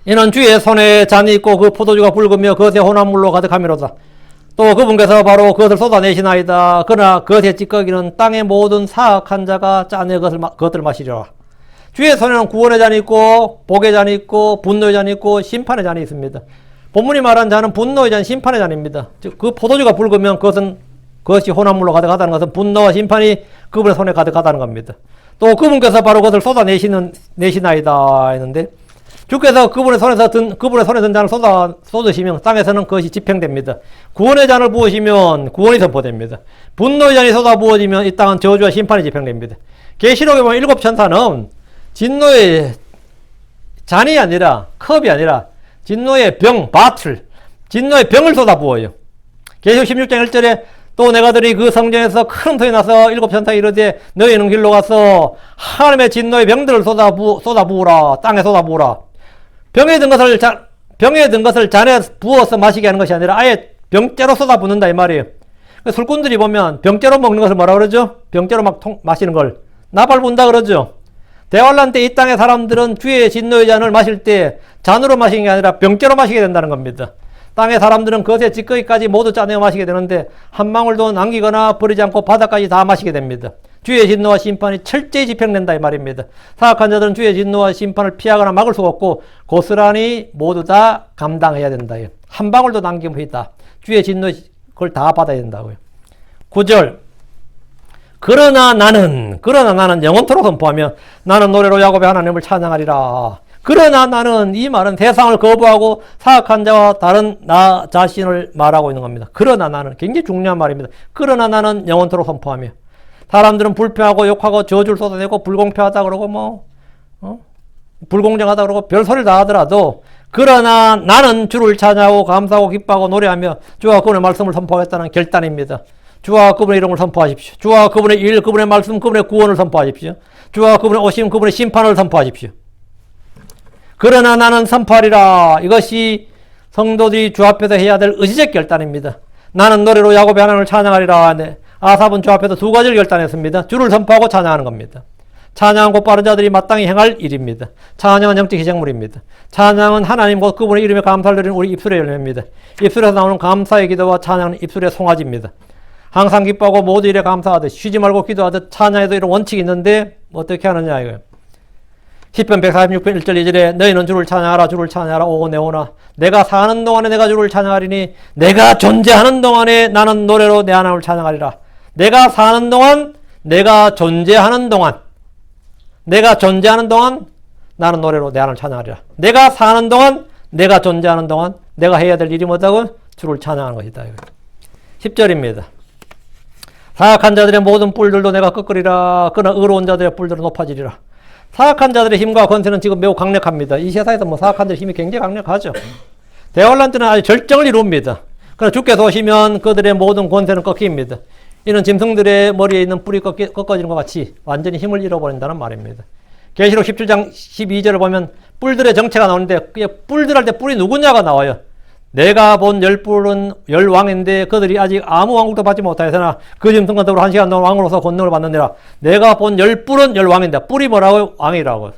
S1: 이는 주의 손에 잔이 있고 그 포도주가 붉으며 그것에 혼합물로 가득하미로다. 또 그분께서 바로 그것을 쏟아내시나이다. 그러나 그것의 찌꺼기는 땅의 모든 사악한 자가 짜내 그것을 마시리라. 주의 손에는 구원의 잔이 있고 복의 잔이 있고 분노의 잔이 있고 심판의 잔이 있습니다. 본문이 말한 잔은 분노의 잔, 심판의 잔입니다. 즉 그 포도주가 붉으면 그것이 혼합물로 가득하다는 것은 분노와 심판이 그분의 손에 가득하다는 겁니다. 또 그분께서 바로 그것을 쏟아내시나이다 했는데 주께서 그분의 손에 든 잔을 쏟으시면 땅에서는 그것이 집행됩니다. 구원의 잔을 부으시면 구원이 선포됩니다. 분노의 잔이 쏟아 부어지면 이 땅은 저주와 심판이 집행됩니다. 계시록에 보면 7 천사는 진노의 잔이 아니라 컵이 아니라 진노의 병, 바틀, 진노의 병을 쏟아 부어요. 계시록 16장 1절에 또 내가 들이 그 성전에서 큰 소리 나서 7 천사가 이르되 너희는 길로 가서 하나님의 진노의 병들을 쏟아 부으라. 땅에 쏟아 부으라. 병에 든 것을 잔에 부어서 마시게 하는 것이 아니라 아예 병째로 쏟아 붓는다 이 말이에요. 술꾼들이 보면 병째로 먹는 것을 뭐라 그러죠? 병째로 막 마시는 걸 나발 분다 그러죠. 대환란 때 이 땅의 사람들은 주의 진노의 잔을 마실 때 잔으로 마시는 게 아니라 병째로 마시게 된다는 겁니다. 땅의 사람들은 그것의 찌꺼기까지 모두 짜내어 마시게 되는데 한 방울도 남기거나 버리지 않고 바닥까지 다 마시게 됩니다. 주의 진노와 심판이 철저히 집행된다 이 말입니다. 사악한 자들은 주의 진노와 심판을 피하거나 막을 수가 없고 고스란히 모두 다 감당해야 된다. 한 방울도 남김없이 다 주의 진노 그걸 다 받아야 된다고요. 9절 그러나 나는 영원토록 선포하며 나는 노래로 야곱의 하나님을 찬양하리라. 그러나 나는 이 말은 세상을 거부하고 사악한 자와 다른 나 자신을 말하고 있는 겁니다. 그러나 나는 굉장히 중요한 말입니다. 그러나 나는 영원토록 선포하며 사람들은 불평하고 욕하고 저주를 쏟아내고 불공평하다 그러고 불공정하다 그러고 별소리를 다 하더라도 그러나 나는 주를 찬양하고 감사하고 기뻐하고 노래하며 주와 그분의 말씀을 선포하겠다는 결단입니다. 주와 그분의 이름을 선포하십시오. 주와 그분의 일, 그분의 말씀, 그분의 구원을 선포하십시오. 주와 그분의 오심, 그분의 심판을 선포하십시오. 그러나 나는 선포하리라. 이것이 성도들이 주 앞에서 해야 될 의지적 결단입니다. 나는 노래로 야곱의 하나님을 찬양하리라. 네. 아삽은 주 앞에서 두 가지를 결단했습니다. 주를 선포하고 찬양하는 겁니다. 찬양은 곧 빠른 자들이 마땅히 행할 일입니다. 찬양은 영적 희생물입니다. 찬양은 하나님 곧 그분의 이름에 감사를 드리는 우리 입술의 열매입니다. 입술에서 나오는 감사의 기도와 찬양은 입술의 송아지입니다. 항상 기뻐하고 모두 일에 감사하듯 쉬지 말고 기도하듯 찬양해도 이런 원칙이 있는데 어떻게 하느냐 이거예요. 시편 146편 1절 2절에 너희는 주를 찬양하라 주를 찬양하라 오 네오나 내가 사는 동안에 내가 주를 찬양하리니 내가 존재하는 동안에 나는 노래로 내 하나님을 찬양하리라. 내가 사는 동안 내가 존재하는 동안 나는 노래로 내 하나님을 찬양하리라. 내가 사는 동안 내가 존재하는 동안 내가 해야 될 일이 뭐다고? 주를 찬양하는 것이다. 10절입니다. 사악한 자들의 모든 뿔들도 내가 꺾으리라. 그러나 의로운 자들의 뿔들은 높아지리라. 사악한 자들의 힘과 권세는 지금 매우 강력합니다. 이 세상에서 뭐 사악한 자들의 힘이 굉장히 강력하죠. 대환란 때는 아주 절정을 이룹니다. 그러나 주께서 오시면 그들의 모든 권세는 꺾입니다. 이는 짐승들의 머리에 있는 뿔이 꺾어지는 것 같이 완전히 힘을 잃어버린다는 말입니다. 계시록 17장 12절을 보면 뿔들의 정체가 나오는데 뿔들 할 때 뿔이 누구냐가 나와요. 내가 본 10뿔은 10왕인데 그들이 아직 아무 왕국도 받지 못하였으나 그 짐승과 더불어 한 시간 동안 왕으로서 권능을 받느니라. 내가 본 10뿔은 10왕인데 뿔이 뭐라고요? 왕이라고.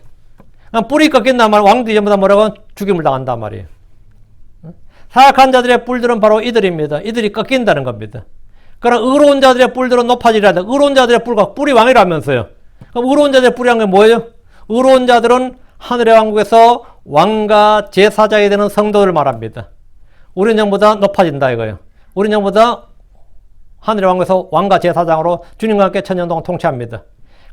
S1: 뿔이 꺾인단 말이에요. 왕들이 전부 다 뭐라고? 죽임을 당한단 말이에요. 사악한 자들의 뿔들은 바로 이들입니다. 이들이 꺾인다는 겁니다. 그러나 의로운 자들의 뿔들은 높아지리라. 의로운 자들의 뿔이 왕이라면서요. 그럼 의로운 자들의 뿔이란 게 뭐예요? 의로운 자들은 하늘의 왕국에서 왕과 제사장이 되는 성도를 말합니다. 우리는 영보다 높아진다 이거예요. 우리는 영보다 하늘의 왕국에서 왕과 제사장으로 주님과 함께 천년 동안 통치합니다.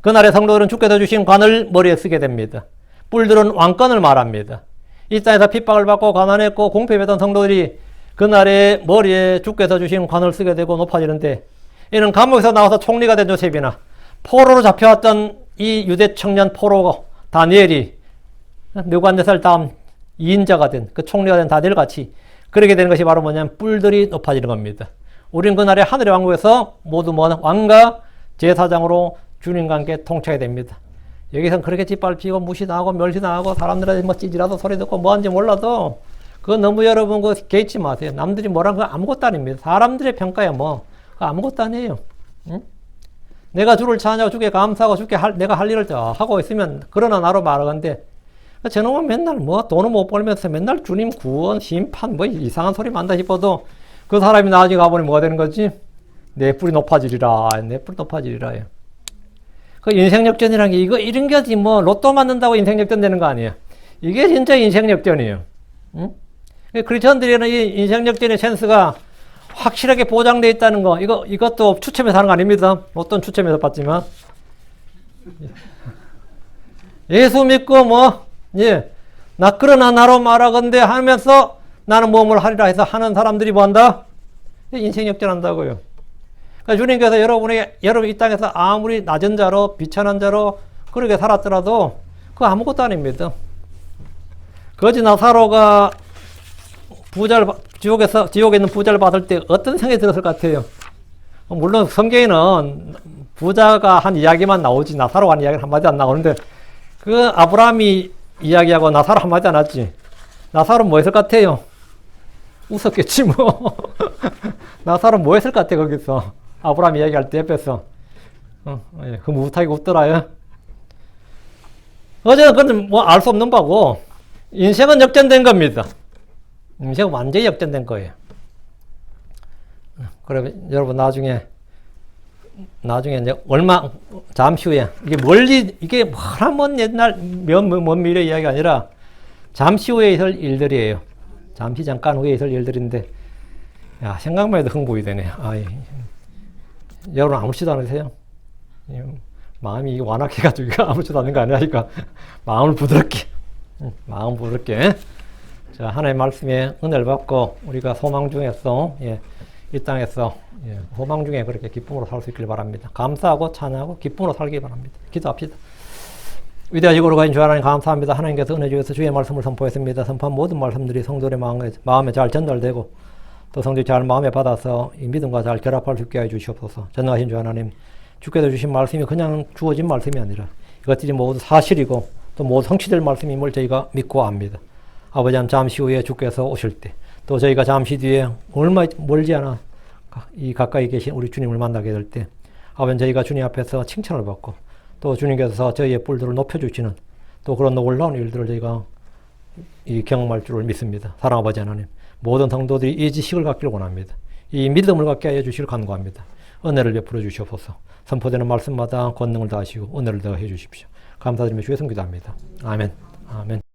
S1: 그날의 성도들은 주께서 주신 관을 머리에 쓰게 됩니다. 뿔들은 왕권을 말합니다. 이 땅에서 핍박을 받고 가난했고 공패했던 성도들이 그날의 머리에 주께서 주신 관을 쓰게 되고 높아지는데, 이는 감옥에서 나와서 총리가 된 요셉이나 포로로 잡혀왔던 이 유대 청년 포로 다니엘이 느부갓네살 다음 2인자가 된 그 총리가 된 다니엘 같이 그렇게 되는 것이 바로 뭐냐면 뿔들이 높아지는 겁니다. 우리는 그날의 하늘의 왕국에서 모두 왕과 제사장으로 주님과 함께 통치하게 됩니다. 여기서는 그렇게 짓밟히고 무시당하고 멸시당하고 사람들한테 뭐 찌질하도 소리 듣고 뭐하는지 몰라도 그거 너무 여러분 그거 개의치 마세요. 남들이 뭐라는 거 아무것도 아닙니다. 사람들의 평가야 뭐 그거 아무것도 아니에요. 응? 내가 주를 찬양하고 주께 감사하고 주께 내가 할 일을 하고 있으면 그러나 나로 말하건대 저놈은 맨날 뭐 돈을 못 벌면서 맨날 주님 구원 심판 뭐 이상한 소리 한다 싶어도 그 사람이 나중에 가보니 뭐가 되는 거지? 내 뿔이 높아지리라. 내 뿔이 높아지리라. 그 인생 역전이라는 게 이런 게지 뭐 로또 맞는다고 인생 역전 되는 거 아니에요. 이게 진짜 인생 역전이에요. 응? 크리스천들에게는 이 인생 역전의 찬스가 확실하게 보장되어 있다는 거, 이것도 추첨해서 하는 거 아닙니다. 로또는 추첨해서 받지만. 예수 믿고 그러나 나로 말하건대 하면서 나는 무엇을 하리라 해서 하는 사람들이 뭐 한다? 인생 역전한다고요. 그러니까 주님께서 여러분 이 땅에서 아무리 낮은 자로, 비천한 자로 그렇게 살았더라도 그거 아무것도 아닙니다. 거지 나사로가 지옥에 있는 부자를 받을 때 어떤 생각이 들었을 것 같아요? 물론 성경에는 부자가 한 이야기만 나오지 나사로가 한 이야기는 한마디 안 나오는데 그 아브라함이 이야기하고 나사로 한마디 안 하지. 나사로 뭐 했을 것 같아요? 웃었겠지 뭐. 나사로 뭐 했을 것 같아 거기서. 아브라함 이야기할 때 옆에서. 흐뭇하게 웃더라요. 어제는 그건 뭐 알 수 없는 바고 인생은 역전된 겁니다. 인생은 완전히 역전된 거예요. 그러면 여러분 나중에 이제 잠시 후에 이게 먼 옛날 먼 미래 이야기가 아니라 잠시 후에 있을 일들이에요. 잠시 잠깐 후에 있을 일들인데 생각만 해도 흥분이 되네요. 여러분 아무렇지도 않으세요? 마음이 완악해가지고 아무렇지도 않은 거 아니라니까 마음 부드럽게 자, 하나님의 말씀에 은혜를 받고 우리가 소망 중에서 이 땅에서 소망 중에 그렇게 기쁨으로 살 수 있길 바랍니다. 감사하고 찬양하고 기쁨으로 살기 바랍니다. 기도합시다. 위대하시고 거룩하신 주 하나님 감사합니다. 하나님께서 은혜 주셔서 주의 말씀을 선포했습니다. 선포한 모든 말씀들이 성도의 마음에 잘 전달되고 또 성도들이 잘 마음에 받아서 이 믿음과 잘 결합할 수 있게 해주시옵소서. 전능하신 주 하나님, 주께서 주신 말씀이 그냥 주어진 말씀이 아니라 이것들이 모두 사실이고 또 모두 성취될 말씀임을 저희가 믿고 압니다. 아버지 하나님, 잠시 후에 주께서 오실 때 또 저희가 잠시 뒤에 얼마 멀지 않아 이 가까이 계신 우리 주님을 만나게 될 때 아버지 저희가 주님 앞에서 칭찬을 받고 또 주님께서 저희의 뿔들을 높여주시는 또 그런 놀라운 일들을 저희가 경험할 줄을 믿습니다. 사랑 아버지 하나님, 모든 성도들이 이 지식을 갖기를 원합니다. 이 믿음을 갖게 하여 주시길 간구합니다. 은혜를 베풀어 주시옵소서. 선포되는 말씀마다 권능을 다하시고 은혜를 더해 주십시오. 감사드리며 주의 성기도합니다. 아멘. 아멘.